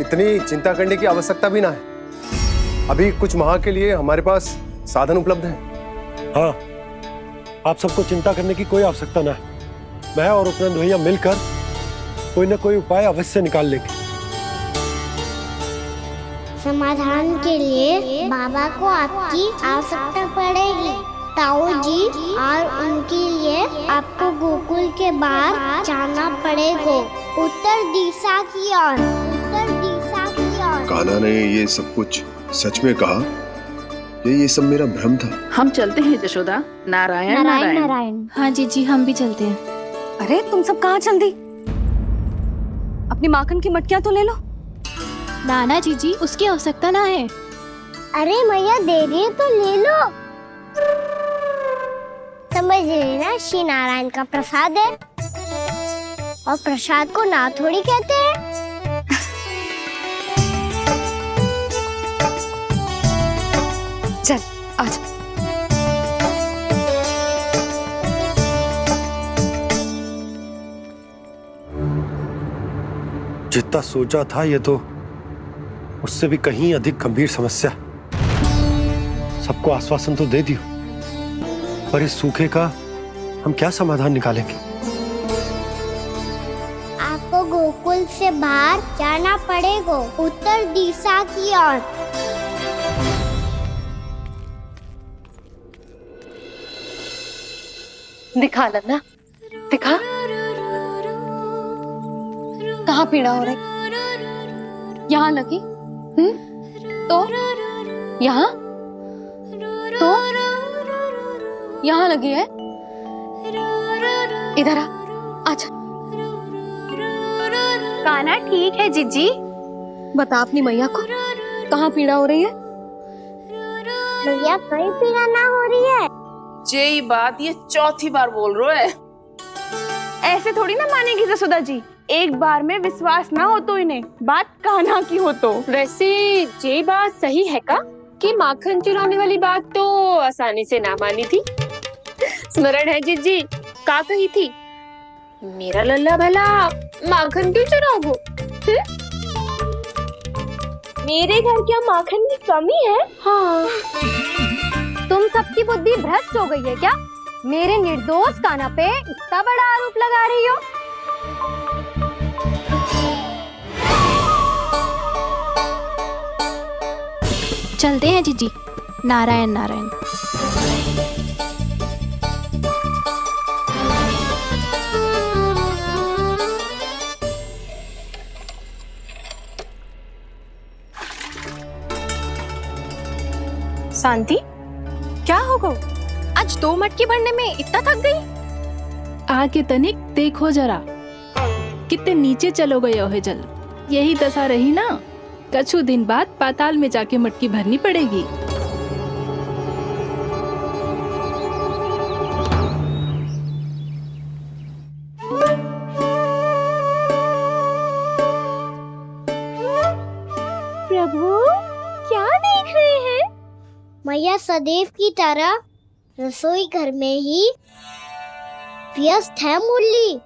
इतनी चिंता करने की आवश्यकता भी ना है। अभी कुछ माह के लिए हमारे पास साधन उपलब्ध है। हाँ, आप सबको चिंता करने की कोई आवश्यकता ना है। मैं और उपनंद भैया मिलकर कोई ना कोई उपाय अवश्य निकाल लेंगे। समाधान के लिए बाबा को आपकी आवश्यकता पड़ेगी। ताऊ जी और उनके लिए आपको गोकुल के बाहर जाना पड़ेगा, उत्तर दिशा की ओर, उत्तर दिशा की ओर। कान्हा ने ये सब कुछ सच में कहा? ये सब मेरा भ्रम था? हम चलते हैं जशोदा। नारायण नारायण नारायण। हाँ जी हम भी चलते हैं। अरे तुम सब कहाँ चल दी? अपनी माखन की मटकियां तो ले लो। नाना जी उसकी आवश्यकता ना है। अरे मैया दे रही है तो ले लो। समझ लेना, श्री नारायण का प्रसाद है और प्रसाद को ना थोड़ी कहते हैं। चल आजा। जितना सोचा था ये तो उससे भी कहीं अधिक गंभीर समस्या। सबको आश्वासन तो दे दियो, पर इस सूखे का हम क्या समाधान निकालेंगे? आपको गोकुल से बाहर जाना पड़ेगा, उत्तर दिशा की ओर। दिखा लन्ना, दिखा। कहाँ पीड़ा हो रही? यहाँ लगी? तो यहाँ तो यहाँ लगी है। इधर आ, आजा। कान्हा ठीक है जीजी। बता अपनी मैया को कहाँ पीड़ा हो रही है? मैया कहीं पीड़ा ना हो रही है। यही बात ये चौथी बार बोल रहे है। ऐसे थोड़ी ना मानेगी जसोदा जी। एक बार में विश्वास ना हो तो इन्हें, बात कान्हा की हो तो। वैसे ये बात सही है का कि माखन चुराने वाली बात तो आसानी से ना मानी थी। स्मरण है जीजी का कही थी, मेरा लल्ला भला माखन क्यों चुराओगे? मेरे घर क्या माखन की कमी है? हाँ। तुम सबकी बुद्धि भ्रष्ट हो गई है क्या? मेरे निर्दोष कान्हा पे इतना बड़ा आरोप लगा रही हो? चलते हैं जीजी। नारायण नारायण। शांति, क्या हो गो? आज 2 मटकी भरने में इतना थक गई? आके तनिक देखो जरा, कितने नीचे चलो गए हो जल। यही दशा रही ना, कछु दिन बाद पाताल में जाके मटकी भरनी पड़ेगी। प्रभु क्या देख रहे हैं? मैया सदैव की तरह रसोई घर में ही व्यस्त है मुरली।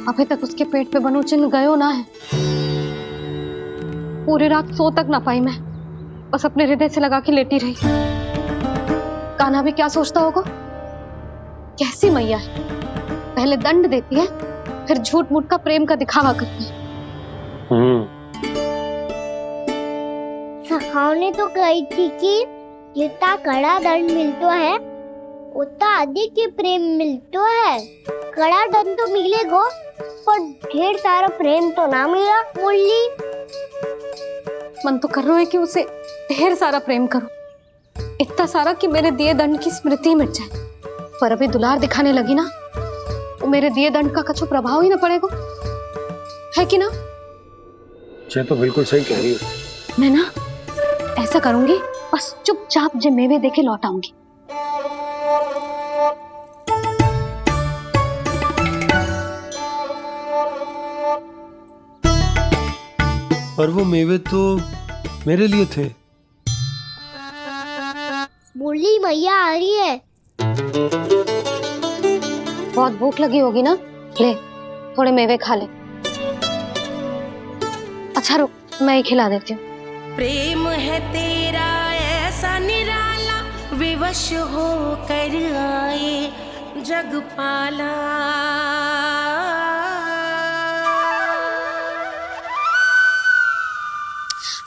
अभी तक उसके पेट पे बनो चिन्ह गयो ना है। पूरी रात सो तक ना पाई मैं, बस अपने हृदय से लगा के लेटी रही। कान्हा भी क्या सोचता होगा? कैसी मैया है, पहले दंड देती है फिर झूठ मूठ का प्रेम का दिखावा करती है। सखाओ ने तो कही थी कि जितना कड़ा दंड मिलता है उतना अधिक ही प्रेम मिलता है। कड़ा दंड तो मिलेगा पर ढेर सारा प्रेम तो ना मिला मुरली। मन तो कर रहा है कि उसे ढेर सारा प्रेम करो, इतना सारा कि मेरे दिए दंड की स्मृति मिट जाए। पर अभी दुलार दिखाने लगी ना, वो मेरे दिए दंड का कछु प्रभाव ही ना पड़ेगा, है कि ना? ये तो बिल्कुल सही कह रही हो। मैं ना ऐसा करूंगी, बस चुपचाप जे मेवे देके लौट आऊंगी। और वो मेवे तो मेरे लिए थे। बोली मैया आ रही है। बहुत भूख लगी होगी ना, ले थोड़े मेवे खा ले। अच्छा रुक, मैं ही खिला देती हूँ। प्रेम है तेरा ऐसा निराला, विवश हो कर आए जग पाला।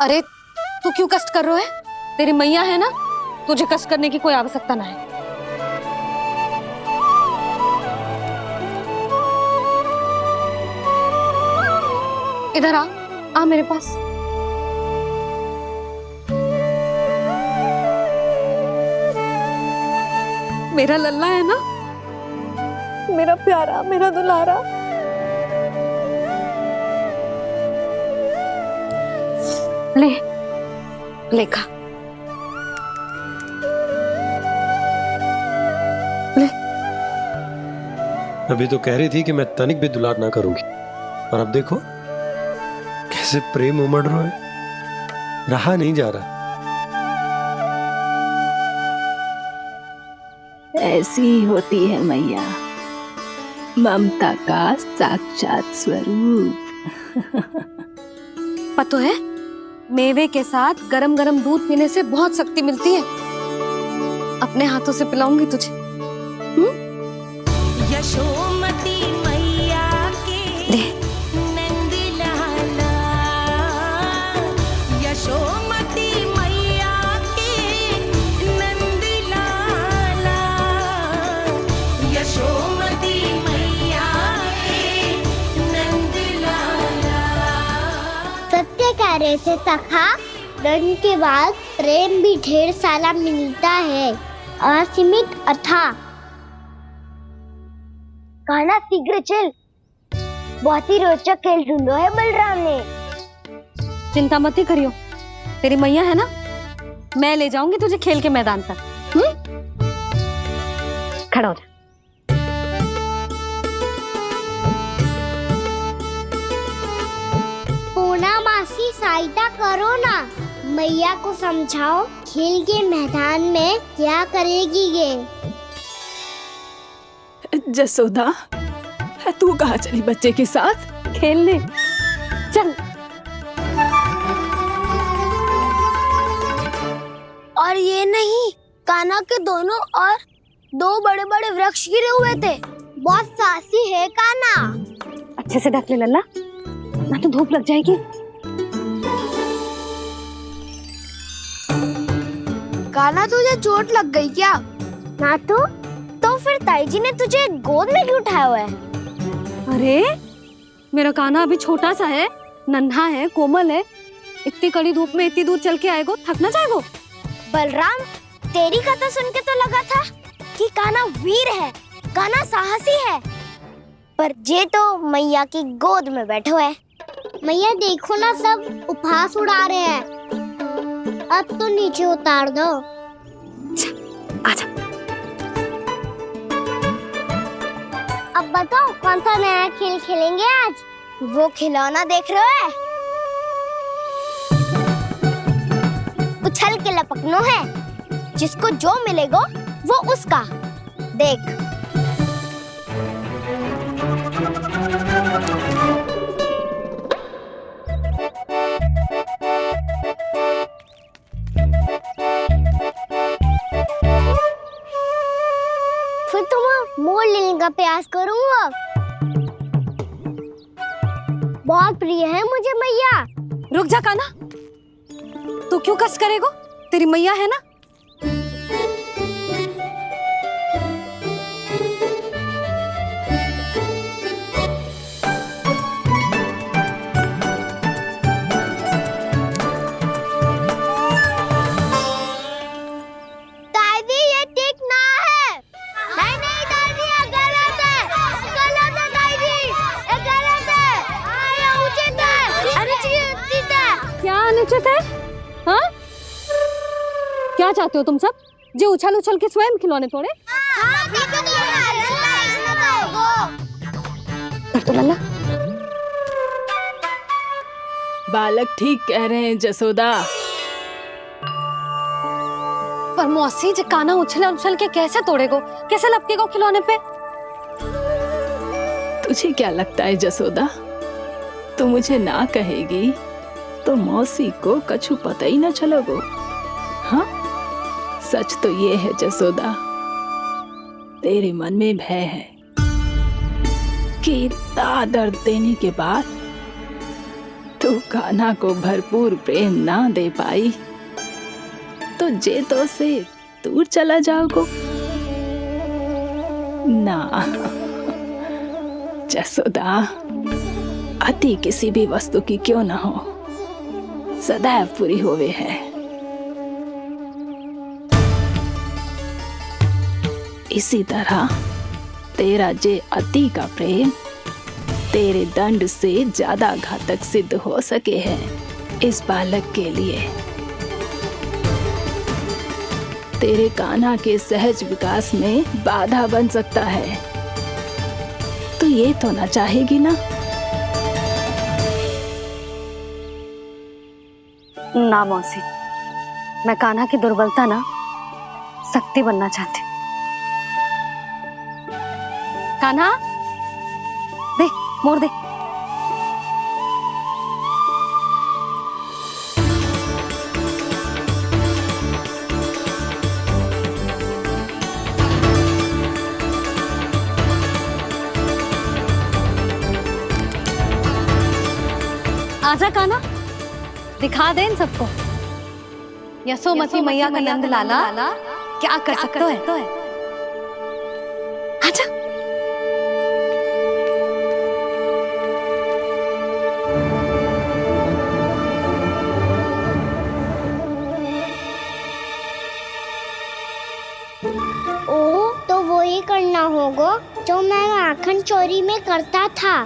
अरे तू क्यों कष्ट कर रहा है? तेरी मैया है ना, तुझे कष्ट करने की कोई आवश्यकता ना है। इधर आ मेरे पास। मेरा लल्ला है ना, मेरा प्यारा, मेरा दुलारा। ले खा। ले। अभी तो कह रही थी कि मैं तनिक भी दुलार ना करूंगी, और अब देखो कैसे प्रेम उमड़ रहा है, रहा नहीं जा रहा। ऐसी ही होती है मैया, ममता का साक्षात स्वरूप। पता है, मेवे के साथ गरम गरम दूध पीने से बहुत शक्ति मिलती है। अपने हाथों से पिलाऊंगी तुझे। यशोमती मैया के नंद लाला, यशोमती मैया के नंद लाला, यशोमती मैया के नंद लाला। सत्य कह रहे थे सखा, दंड के बाद प्रेम भी ढेर सारा मिलता है, असीमित अथाह। कहना शीघ्र चल, बहुत ही रोचक खेल ढूंढो है बलराम ने। चिंता मत ही करियो, तेरी मैया है ना, मैं ले जाऊंगी तुझे खेल के मैदान पर। खड़ा हो जा। पूना मासी सहायता करो ना, मैया को समझाओ खेल के मैदान में क्या करेगी ये। जसोदा, तू कहाँ चली बच्चे के साथ? खेलने चल। और ये नहीं, कान्हा के दोनों और दो बड़े बड़े वृक्ष गिरे हुए थे। बहुत साहसी है कान्हा। अच्छे से ढक ले लल्ला, ना तो धूप लग जाएगी। कान्हा तुझे चोट लग गई क्या? ना तो फिर ताई जी ने तुझे गोद में क्यों उठाया हुआ है? अरे मेरा कान्हा अभी छोटा सा है, नन्हा है, कोमल है। इतनी कड़ी धूप में इतनी दूर चल के आएगा, थक ना जाएगा? बलराम, तेरी कथा सुन के तो लगा था कि कान्हा वीर है, कान्हा साहसी है, पर ये तो मैया की गोद में बैठे हुए है। मैया देखो ना, सब उपहास उड़ा रहे हैं। अब तो नीचे उतार दो। आजा। अब बताओ कौन सा नया खेल खेलेंगे आज? वो खिलौना देख रहे हो? उछल के लपकनो है, जिसको जो मिलेगा वो उसका। देख। फिर तुम मोड़ लेने का प्रयास करूंगा। बहुत प्रिय है मुझे मैया। रुक जा कान्हा, तू क्यों कष्ट करेगा? तेरी मैया है ना। दादी ये ठीक ना है। नहीं नहीं दादी, ये गलत है, गलत है दादी, ये गलत है, ये उचित है, अनुचित है। क्या अनुचित है? हाँ? क्या चाहते हो तुम सब? जो उछल उछल के स्वयं खिलौने तोड़े? कर तो लल्ला। बालक ठीक कह रहे हैं जसोदा। पर मौसी जी काना उछल उछल के कैसे तोड़ेगो, कैसे लपकेगो खिलौने पे? तुझे क्या लगता है जसोदा, तू मुझे ना कहेगी तो मौसी को कछु पता ही ना चलोगो? हाँ, सच तो ये है जसोदा, तेरे मन में भय है कि इतना दर्द देने के बाद तू कान्हा को भरपूर प्रेम ना दे पाई तो जेतो से दूर चला जाओगो ना। जसोदा, अति किसी भी वस्तु की क्यों ना हो, सदैव पूरी होवे है। इसी तरह तेरा जे अति का प्रेम तेरे दंड से ज्यादा घातक सिद्ध हो सके है इस बालक के लिए। तेरे कान्हा के सहज विकास में बाधा बन सकता है, तो ये तो ना चाहेगी ना? ना मौसी, मैं कान्हा की दुर्बलता ना शक्ति बनना चाहती। कान्हा, दे मोड़ दे। आजा कान्हा, दिखा दे इन सबको यशोमती मैया का नंद लाला क्या कर सकता है। आजा। ओ, तो वो ही करना होगा जो मैं माखन चोरी में करता था।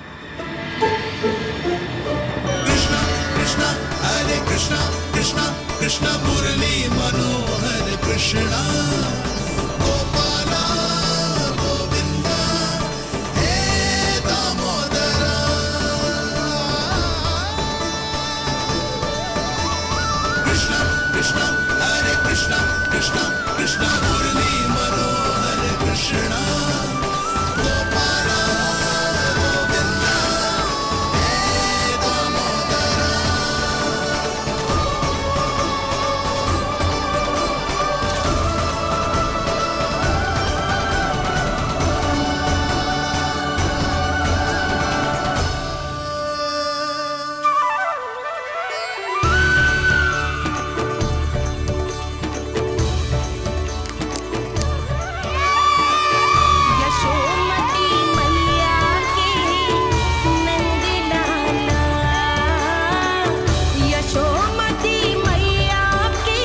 कृष्णा कृष्णा मुरली मनोहर कृष्णा गोपाला गोविंदा हे दामोदरा। कृष्णा कृष्णा हरे कृष्णा कृष्णा कृष्णा मुरली मनोहर कृष्णा गोपाला गोविंदा हे दामोदरा। यशोमती मैया के नंद लाला, यशोमती मैया के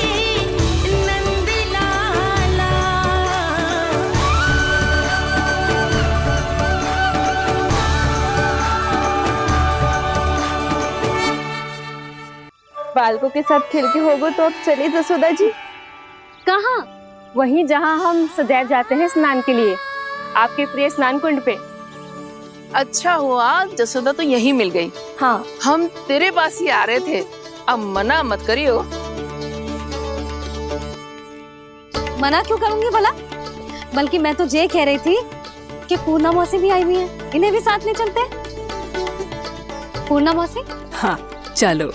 नंद लाला। बालकों के साथ खेल के होगो तो अब चलिए जसोदा जी। कहाँ? वहीं जहाँ हम सदैव जाते हैं स्नान के लिए, आपके प्रिय स्नान कुंड पे। अच्छा हुआ जसोदा तो यही मिल गई। हाँ, हम तेरे पास ही आ रहे थे, अब मना मत करियो। मना क्यों करूंगी भला? बल्कि मैं तो ये कह रही थी कि पूर्णा मौसी भी आई हुई है, इन्हें भी साथ ले चलते हैं। पूर्णा मौसी, हाँ चलो।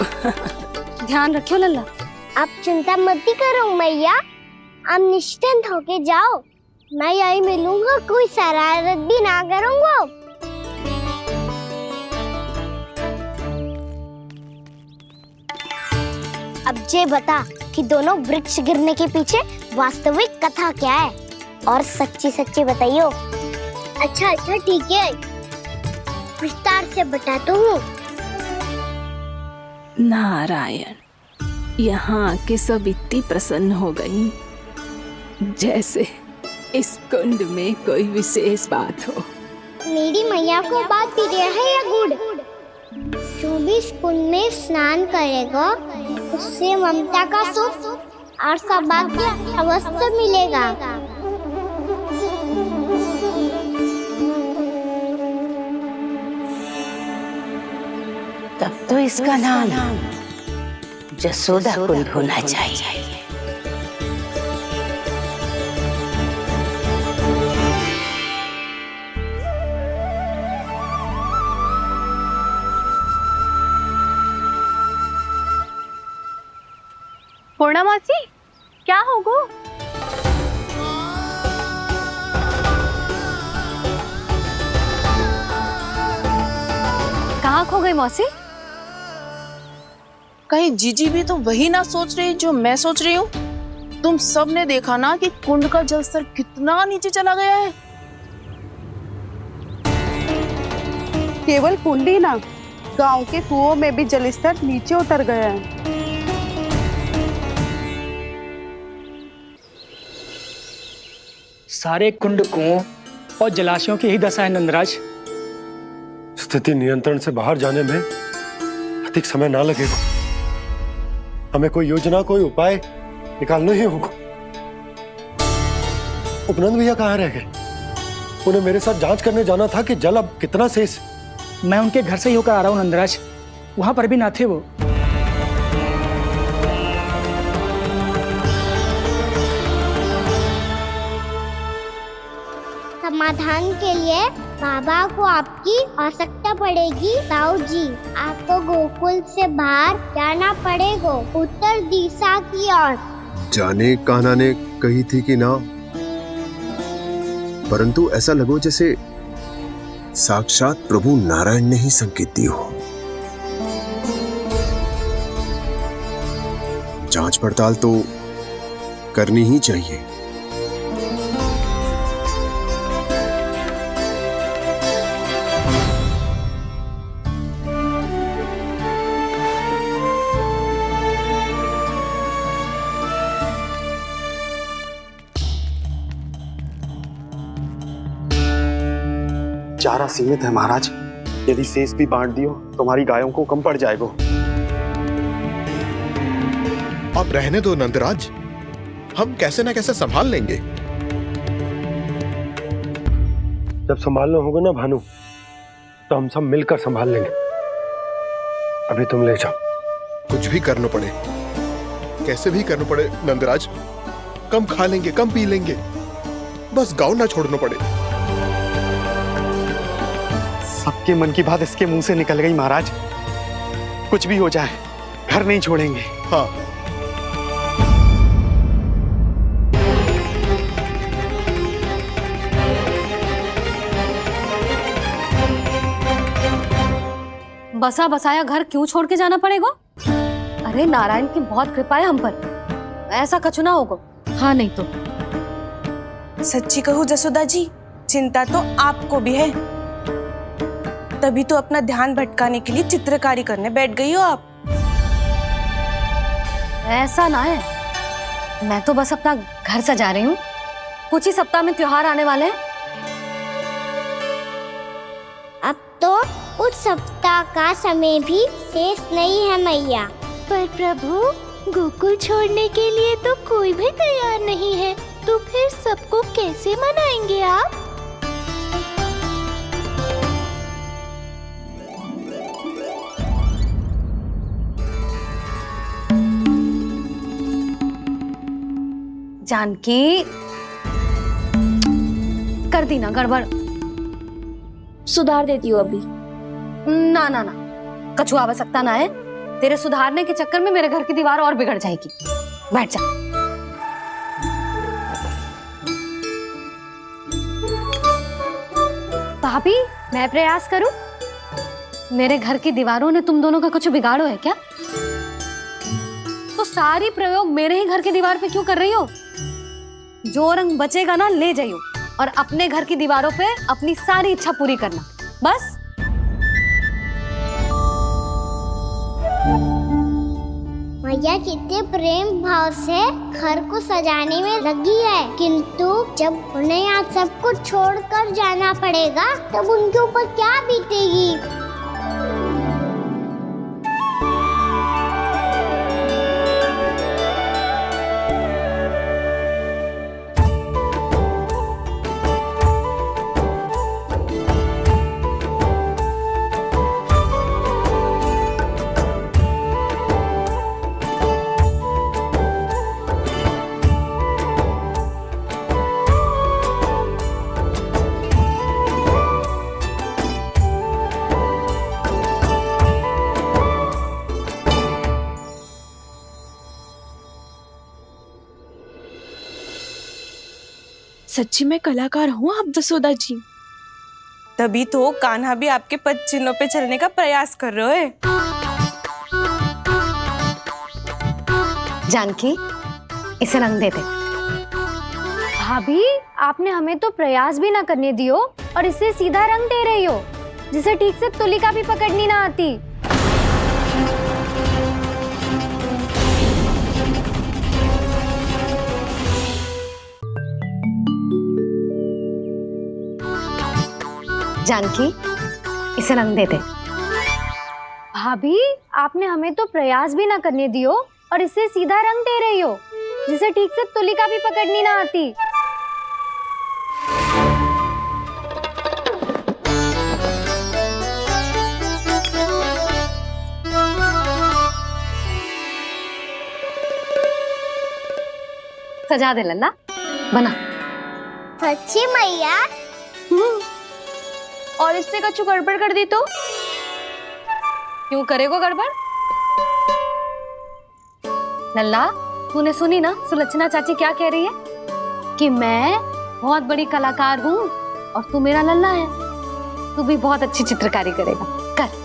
ध्यान रखियो लल्ला। आप चिंता मत करो मैया, आप निश्चिंत होके जाओ, मैं यही मिलूंगा, कोई शरारत भी ना करूंगा। अब ये बता कि दोनों वृक्ष गिरने के पीछे वास्तविक कथा क्या है, और सच्ची सच्ची बताइयो। अच्छा अच्छा ठीक है, विस्तार से बताता हूँ। नारायण, यहाँ के सब इतनी प्रसन्न हो गई जैसे इस कुंड में कोई विशेष बात हो। मेरी मैया को बात प्रिय है या गुड़? जो भी इस कुंड में स्नान करेगा उससे ममता का सुख और सौभाग्य अवश्य मिलेगा। तब तो इसका नाम जसोदा कुंड होना चाहिए। पूर्णा मौसी, क्या होगो? कहाँ खो गई मौसी? कहीं जीजी भी तो वही ना सोच रही जो मैं सोच रही हूँ? तुम सब ने देखा ना कि कुंड का जलस्तर कितना नीचे चला गया है। केवल कुंड ही ना, गांव के कुओं में भी जलस्तर नीचे उतर गया है। सारे कुंड कुओं और जलाशयों की ही दशा है नंदराज। स्थिति नियंत्रण से बाहर जाने में अधिक समय ना लगेगा। हमें कोई योजना, कोई उपाय निकालना ही होगा। उपनंद भैया कहाँ रह गए? उन्हें मेरे साथ जांच करने जाना था कि जल अब कितना शेष। मैं उनके घर से ही होकर आ रहा हूँ नंदराज, वहां पर भी ना थे वो। समाधान के लिए बाबा को आपकी आवश्यकता पड़ेगी। ताऊ जी, आपको गोकुल से बाहर जाना पड़ेगा, उत्तर दिशा की ओर। जाने कान्हा ने कही थी कि ना, परंतु ऐसा लगो जैसे साक्षात प्रभु नारायण ने ही संकेत दी हो। जांच पड़ताल तो करनी ही चाहिए। चारा सीमित है महाराज, यदि शेष भी बांट दियो तो हमारी गायों को कम पड़ जाएगा। अब रहने दो नंदराज, हम कैसे न कैसे संभाल लेंगे। जब संभालना होगा ना भानु, तो हम सब मिलकर संभाल लेंगे। अभी तुम ले जाओ। कुछ भी करना पड़े, कैसे भी करना पड़े नंदराज, कम खा लेंगे, कम पी लेंगे, बस गाँव ना छोड़ना पड़े। सबके मन की बात इसके मुंह से निकल गई महाराज। कुछ भी हो जाए घर नहीं छोड़ेंगे। हाँ, बसा बसाया घर क्यों छोड़ के जाना पड़ेगा? अरे नारायण की बहुत कृपा है हम पर, ऐसा कछु ना होगा। हाँ नहीं तो सच्ची कहूँ जसोदा जी, चिंता तो आपको भी है, तभी तो अपना ध्यान भटकाने के लिए चित्रकारी करने बैठ गई हो आप। ऐसा ना है, मैं तो बस अपना घर सजा रही हूँ। कुछ ही सप्ताह में त्योहार आने वाले हैं। अब तो कुछ सप्ताह का समय भी शेष नहीं है मैया। पर प्रभु, गोकुल छोड़ने के लिए तो कोई भी तैयार नहीं है, तो फिर सबको कैसे मनाएंगे आप? जानकी, कर दी ना गड़बड़। सुधार देती हूँ अभी। ना ना ना, कछु आवश्यकता ना है। तेरे सुधारने के चक्कर में मेरे घर की दीवार और बिगड़ जाएगी। बैठ जा। भाभी, मैं प्रयास करूं? मेरे घर की दीवारों ने तुम दोनों का कुछ बिगाड़ो है क्या? तो सारी प्रयोग मेरे ही घर की दीवार पे क्यों कर रही हो? जो रंग बचेगा ना ले जाइयो, और अपने घर की दीवारों पे अपनी सारी इच्छा पूरी करना, बस। मैया कितने प्रेम भाव से घर को सजाने में लगी है, किंतु जब उन्हें यहाँ सब कुछ छोड़कर जाना पड़ेगा तब उनके ऊपर क्या बीतेगी। सच्ची में कलाकार हूँ आप जसोदा जी। तभी तो कान्हा भी आपके पद चिन्हों पे चलने का प्रयास कर रहे है। जानकी, इसे रंग दे दे। भाभी, आपने हमें तो प्रयास भी ना करने दियो और इसे सीधा रंग दे रही हो, जिसे ठीक से तुलिका भी पकड़नी ना आती। जानकी, इसे रंग दे दे। भाभी, आपने हमें तो प्रयास भी ना करने दियो और इसे सीधा रंग दे रही हो, जिसे ठीक से तुलिका भी पकड़नी ना आती। सजा दे लल्ला, बना। सच्ची मैया? और इसने कछु गड़बड़ कर दी तो? क्यों करेगो गड़बड़? लल्ला, तूने सुनी ना सुलक्षणा चाची क्या कह रही है? कि मैं बहुत बड़ी कलाकार हूँ और तू मेरा लल्ला है। तू भी बहुत अच्छी चित्रकारी करेगा, कर।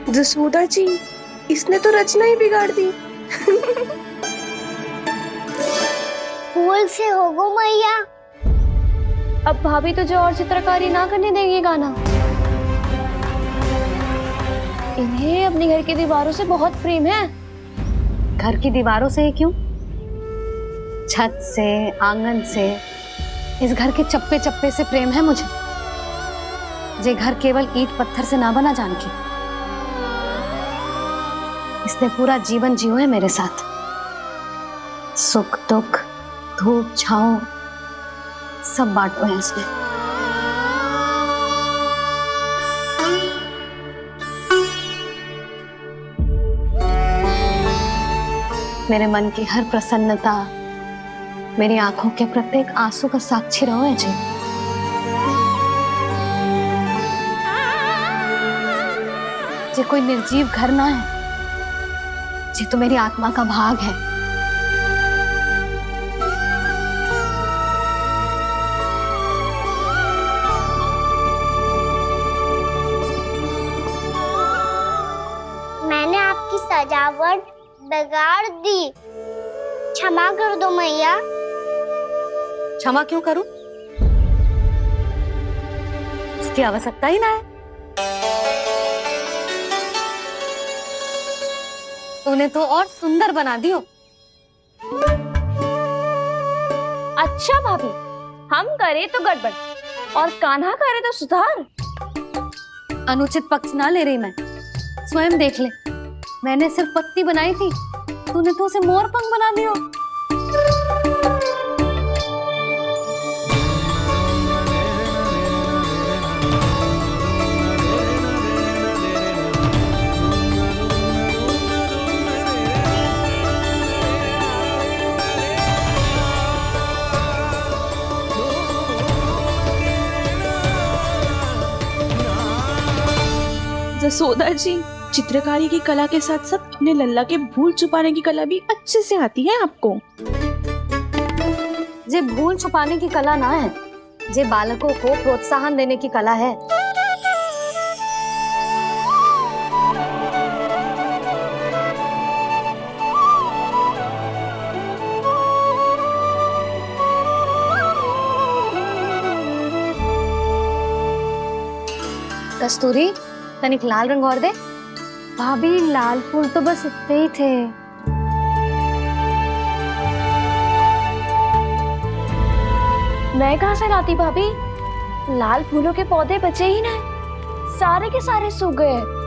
जसोदा जी, इसने तो रचना ही बिगाड़ दी। फूल से होगो मैया। अब भाभी तुझे और चित्रकारी ना करने देंगे गाना। इन्हें अपने घर की दीवारों से बहुत प्रेम है। घर की दीवारों से क्यों? छत से, आंगन से, इस घर के चप्पे चप्पे से प्रेम है मुझे। ये घर केवल ईंट पत्थर से ना बना जानकी। इसने पूरा जीवन जियो है मेरे साथ। सुख दुख, धूप छांव सब बांटो है इसने। मेरे मन की हर प्रसन्नता, मेरी आंखों के प्रत्येक आंसू का साक्षी रहो है जी। ये कोई निर्जीव घर ना है, ये तो मेरी आत्मा का भाग है। मैंने आपकी सजावट बिगाड़ दी, क्षमा कर दो मैया। क्षमा क्यों करूं? इसकी आवश्यकता ही ना है। तूने तो और सुंदर बना दियो। अच्छा भाभी, हम करे तो गड़बड़ और कान्हा करे तो सुधार। अनुचित पक्ष ना ले रही मैं, स्वयं देख ले। मैंने सिर्फ पत्ती बनाई थी, तूने तो उसे मोर पंख बना दियो। जसोदा जी, चित्रकारी की कला के साथ साथ अपने लल्ला के भूल छुपाने की कला भी अच्छे से आती है आपको। ये भूल छुपाने की कला ना है, ये बालकों को प्रोत्साहन देने की कला है। कस्तूरी, तनिक लाल रंग और दे। भाभी, लाल फूल तो बस इतने ही थे। मैं कहाँ से लाती भाभी? लाल फूलों के पौधे बचे ही ना, सारे के सारे सूख गए।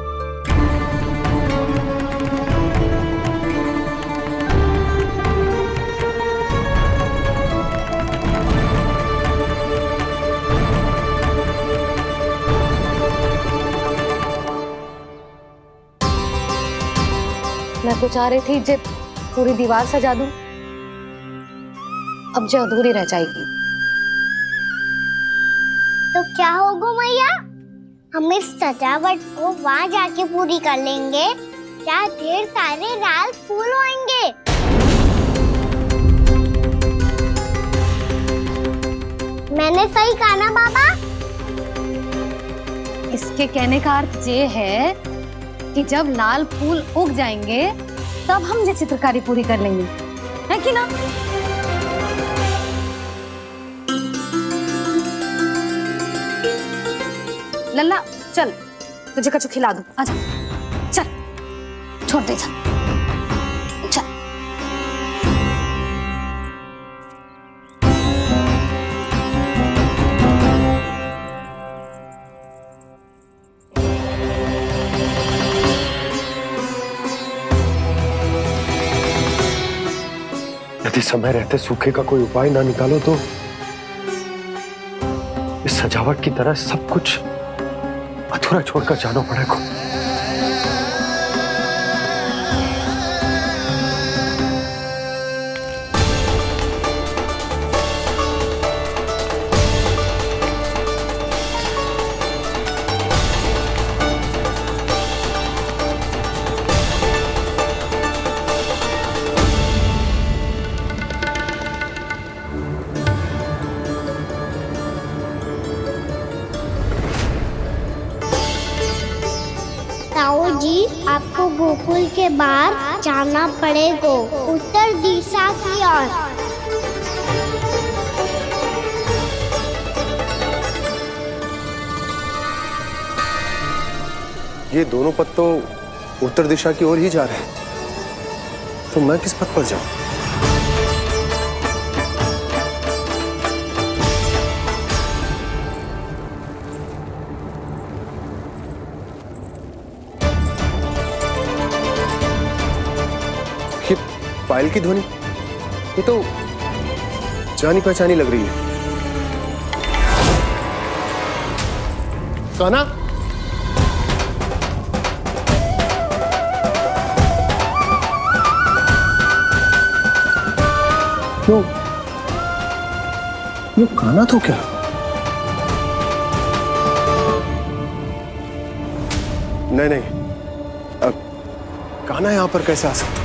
तो चाह रही थी जे पूरी दीवार सजा दूं, अब जो अधूरी रह जाएगी। तो क्या होगा मैया, हम इस सजावट को वहाँ जाके पूरी कर लेंगे जहाँ ढेर सारे लाल फूल होंगे। मैंने सही कहा ना बाबा? इसके कहने का अर्थ ये है कि जब लाल फूल उग जाएंगे तब हम ये चित्रकारी पूरी कर लेंगे, है कि ना? लल्ला चल, तुझे कछु खिला दूं, आजा, चल, छोड़ दे, चल। यदि समय रहते सूखे का कोई उपाय ना निकालो तो इस सजावट की तरह सब कुछ अधूरा छोड़कर जाना पड़ेगा। ताऊ जी, आपको गोकुल के बाहर जाना पड़ेगा, उत्तर दिशा की ओर। ये दोनों पथ तो उत्तर दिशा की ओर ही जा रहे हैं, तो मैं किस पथ पर जाऊं? ये पायल की ध्वनि, ये तो जानी पहचानी लग रही है। कान्हा, क्यों? ये कान्हा तो क्या? नहीं नहीं, अब कान्हा यहां पर कैसे आ सकता?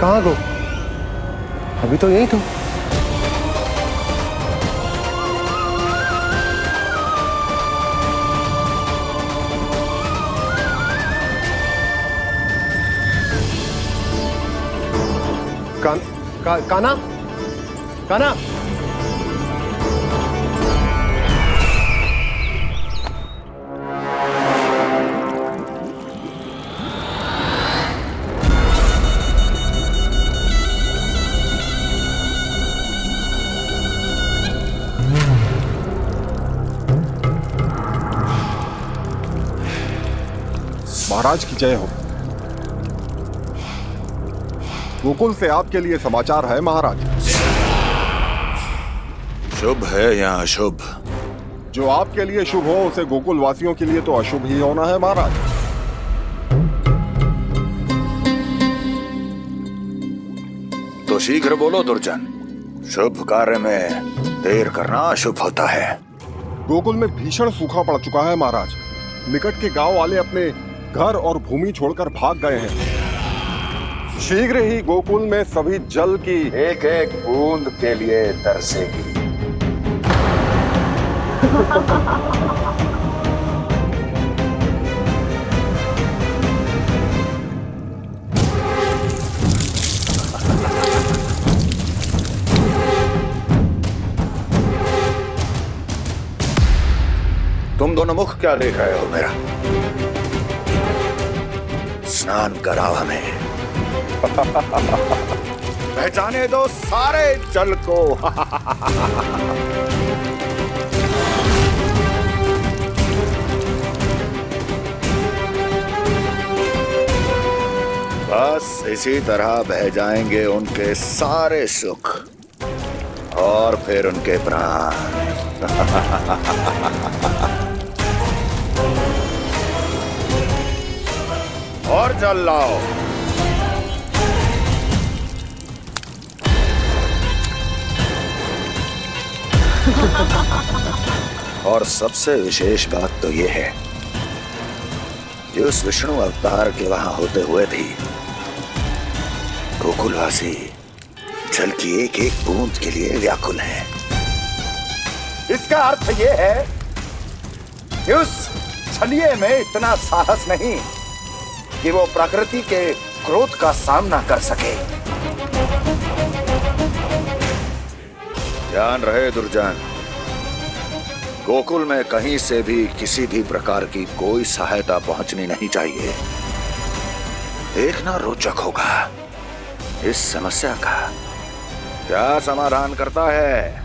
कहाँ गो? अभी तो यही तो। कान्हा, कान्हा, महाराज की जय हो। गोकुल से आपके लिए समाचार है महाराज। शुभ है या अशुभ? जो आपके लिए शुभ हो उसे गोकुल वासियों के लिए तो अशुभ ही होना है महाराज। तो शीघ्र बोलो दुर्जन, शुभ कार्य में देर करना अशुभ होता है। गोकुल में भीषण सूखा पड़ चुका है महाराज। निकट के गांव वाले अपने घर और भूमि छोड़कर भाग गए हैं। शीघ्र ही गोकुल में सभी जल की एक एक बूंद के लिए तरसेगी। तुम दोनों मुख क्या देख रहे हो मेरा? स्नान कराओ हमें। बह जाने दो सारे जल को। बस इसी तरह बह जाएंगे उनके सारे सुख और फिर उनके प्राण। और जल लाओ। और सबसे विशेष बात तो ये है कि उस विष्णु अवतार के वहां होते हुए भी गोकुलवासी जल की एक एक बूंद के लिए व्याकुल है। इसका अर्थ ये है कि उस छलिए में इतना साहस नहीं कि वो प्रकृति के क्रोध का सामना कर सके। ध्यान रहे दुर्जन, गोकुल में कहीं से भी किसी भी प्रकार की कोई सहायता पहुंचनी नहीं चाहिए। देखना रोचक होगा इस समस्या का क्या समाधान करता है।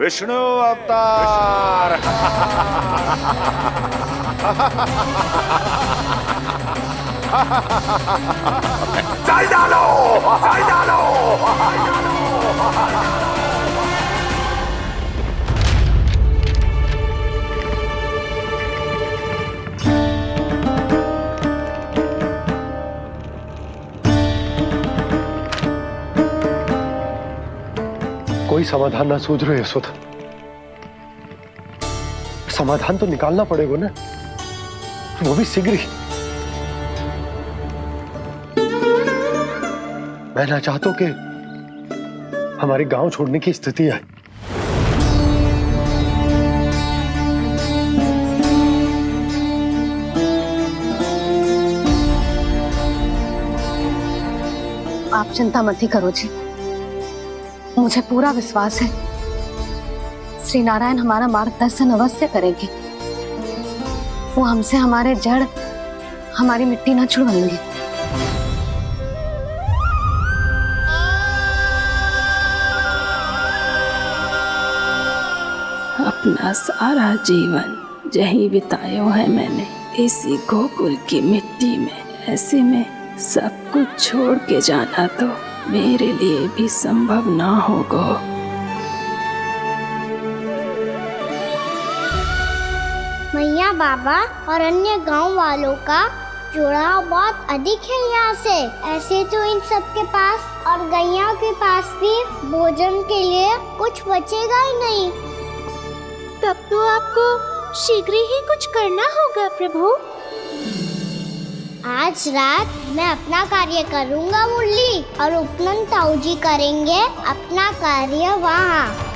विष्णु अवतार। चल डालो, चल डालो। कोई समाधान ना सूझ रहे यशोदा। समाधान तो निकालना पड़ेगा ना, वो भी शीघ्र ही। मैं ना चाहता कि हमारे गांव छोड़ने की स्थिति आए। आप चिंता मत ही करो जी, मुझे पूरा विश्वास है श्री नारायण हमारा मार्गदर्शन अवश्य करेंगे। वो हमसे हमारे जड़, हमारी मिट्टी ना छुड़वाएंगे। अपना सारा जीवन यही बिताया है मैंने, इसी गोकुल की मिट्टी में। ऐसे में सब कुछ छोड़ के जाना तो मेरे लिए भी संभव ना होगा। मैया बाबा और अन्य गांव वालों का जुड़ाव बहुत अधिक है यहाँ से। ऐसे तो इन सब के पास और गैया के पास भी भोजन के लिए कुछ बचेगा ही नहीं। तब तो आपको शीघ्र ही कुछ करना होगा प्रभु। आज रात मैं अपना कार्य करूँगा मुरली, और उपनंद ताऊ जी करेंगे अपना कार्य वहाँ।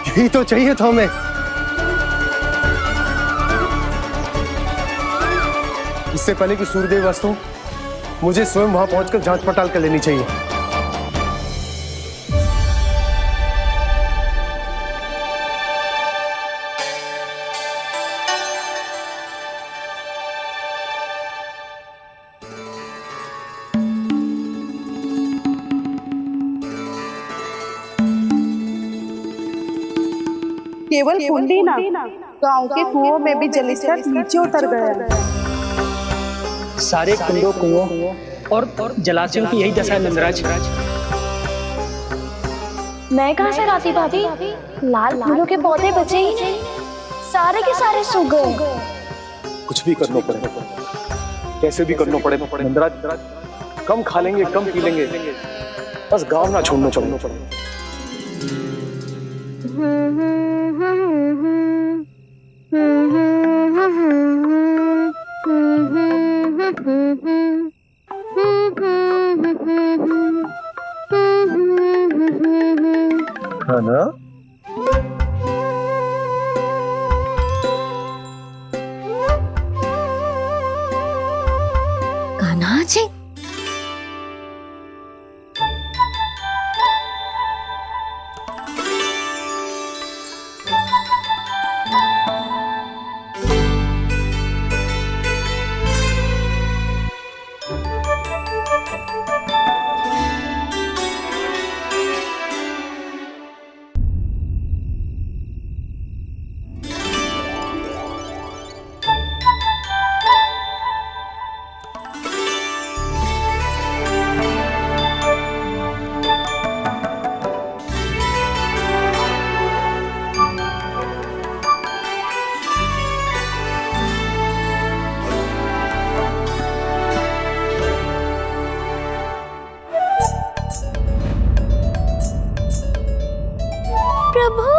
यही तो चाहिए था हमें। इससे पहले कि सूर्यदेव अस्त, मुझे स्वयं वहां पहुंचकर जांच पड़ताल कर लेनी चाहिए। केवल कुंडी ना, गांव के कुओं में भी जलस्तर नीचे उतर गया है। सारे कुंडों, कुओं और जलाशयों की यही दशा है नंदराज। मैं कहाँ से लाती भाभी? लाल फूलों के पौधे बचे ही नहीं, सारे के सारे सो गए। कुछ भी करना पड़े, कैसे भी करना पड़े नंदराज, कम खा लेंगे, कम पी लेंगे, बस गांव ना छोड़ना पड़े। है ना? कान्हा जी, प्रभु,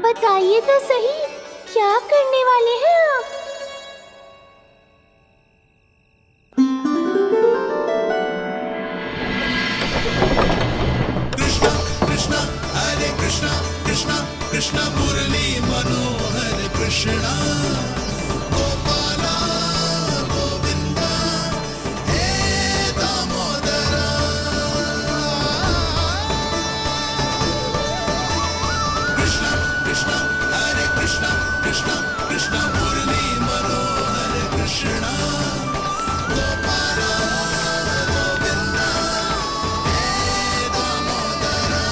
बताइए तो सही, क्या करने वाले हैं आप? कृष्णा हरे कृष्णा कृष्णा कृष्णा मुरली मनोहर कृष्णा गोपाला गोविंदा हे दामोदरा कृष्णा कृष्णा हरे कृष्णा कृष्णा कृष्णा मुरली मनोहर कृष्णा गोपाला गोविंदा हे दामोदरा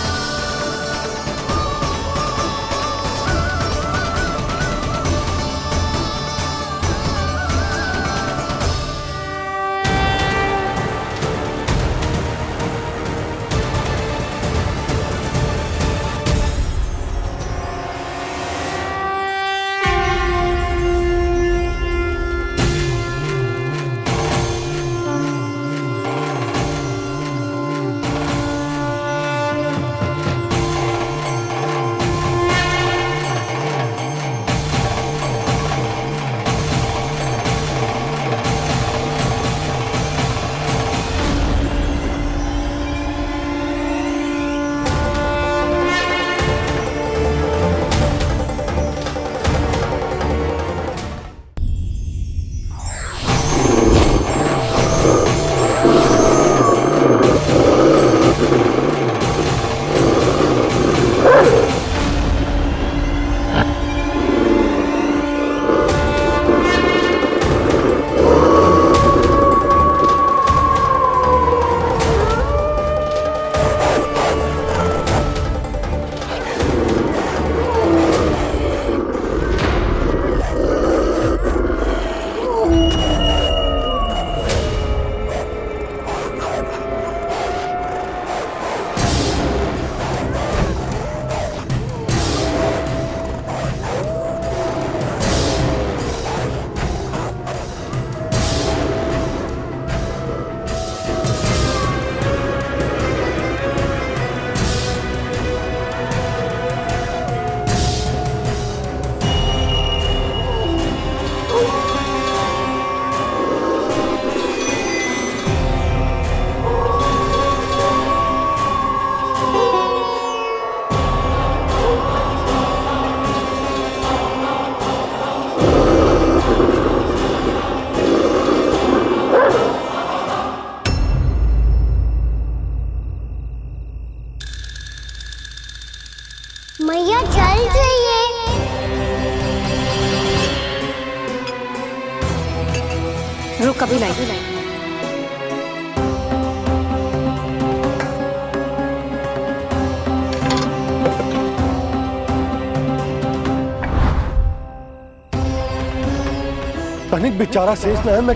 बेचारा शेष ना है, मैं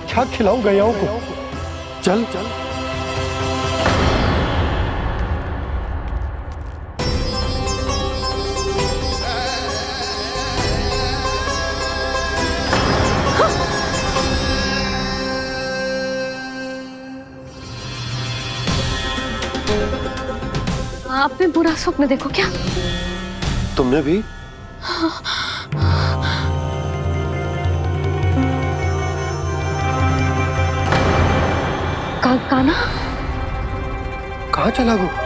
क्या खिलाऊं गैयाओं को? चल चल। आपने बुरा स्वप्न देखो क्या? तुमने भी? काना कहाँ चला वो?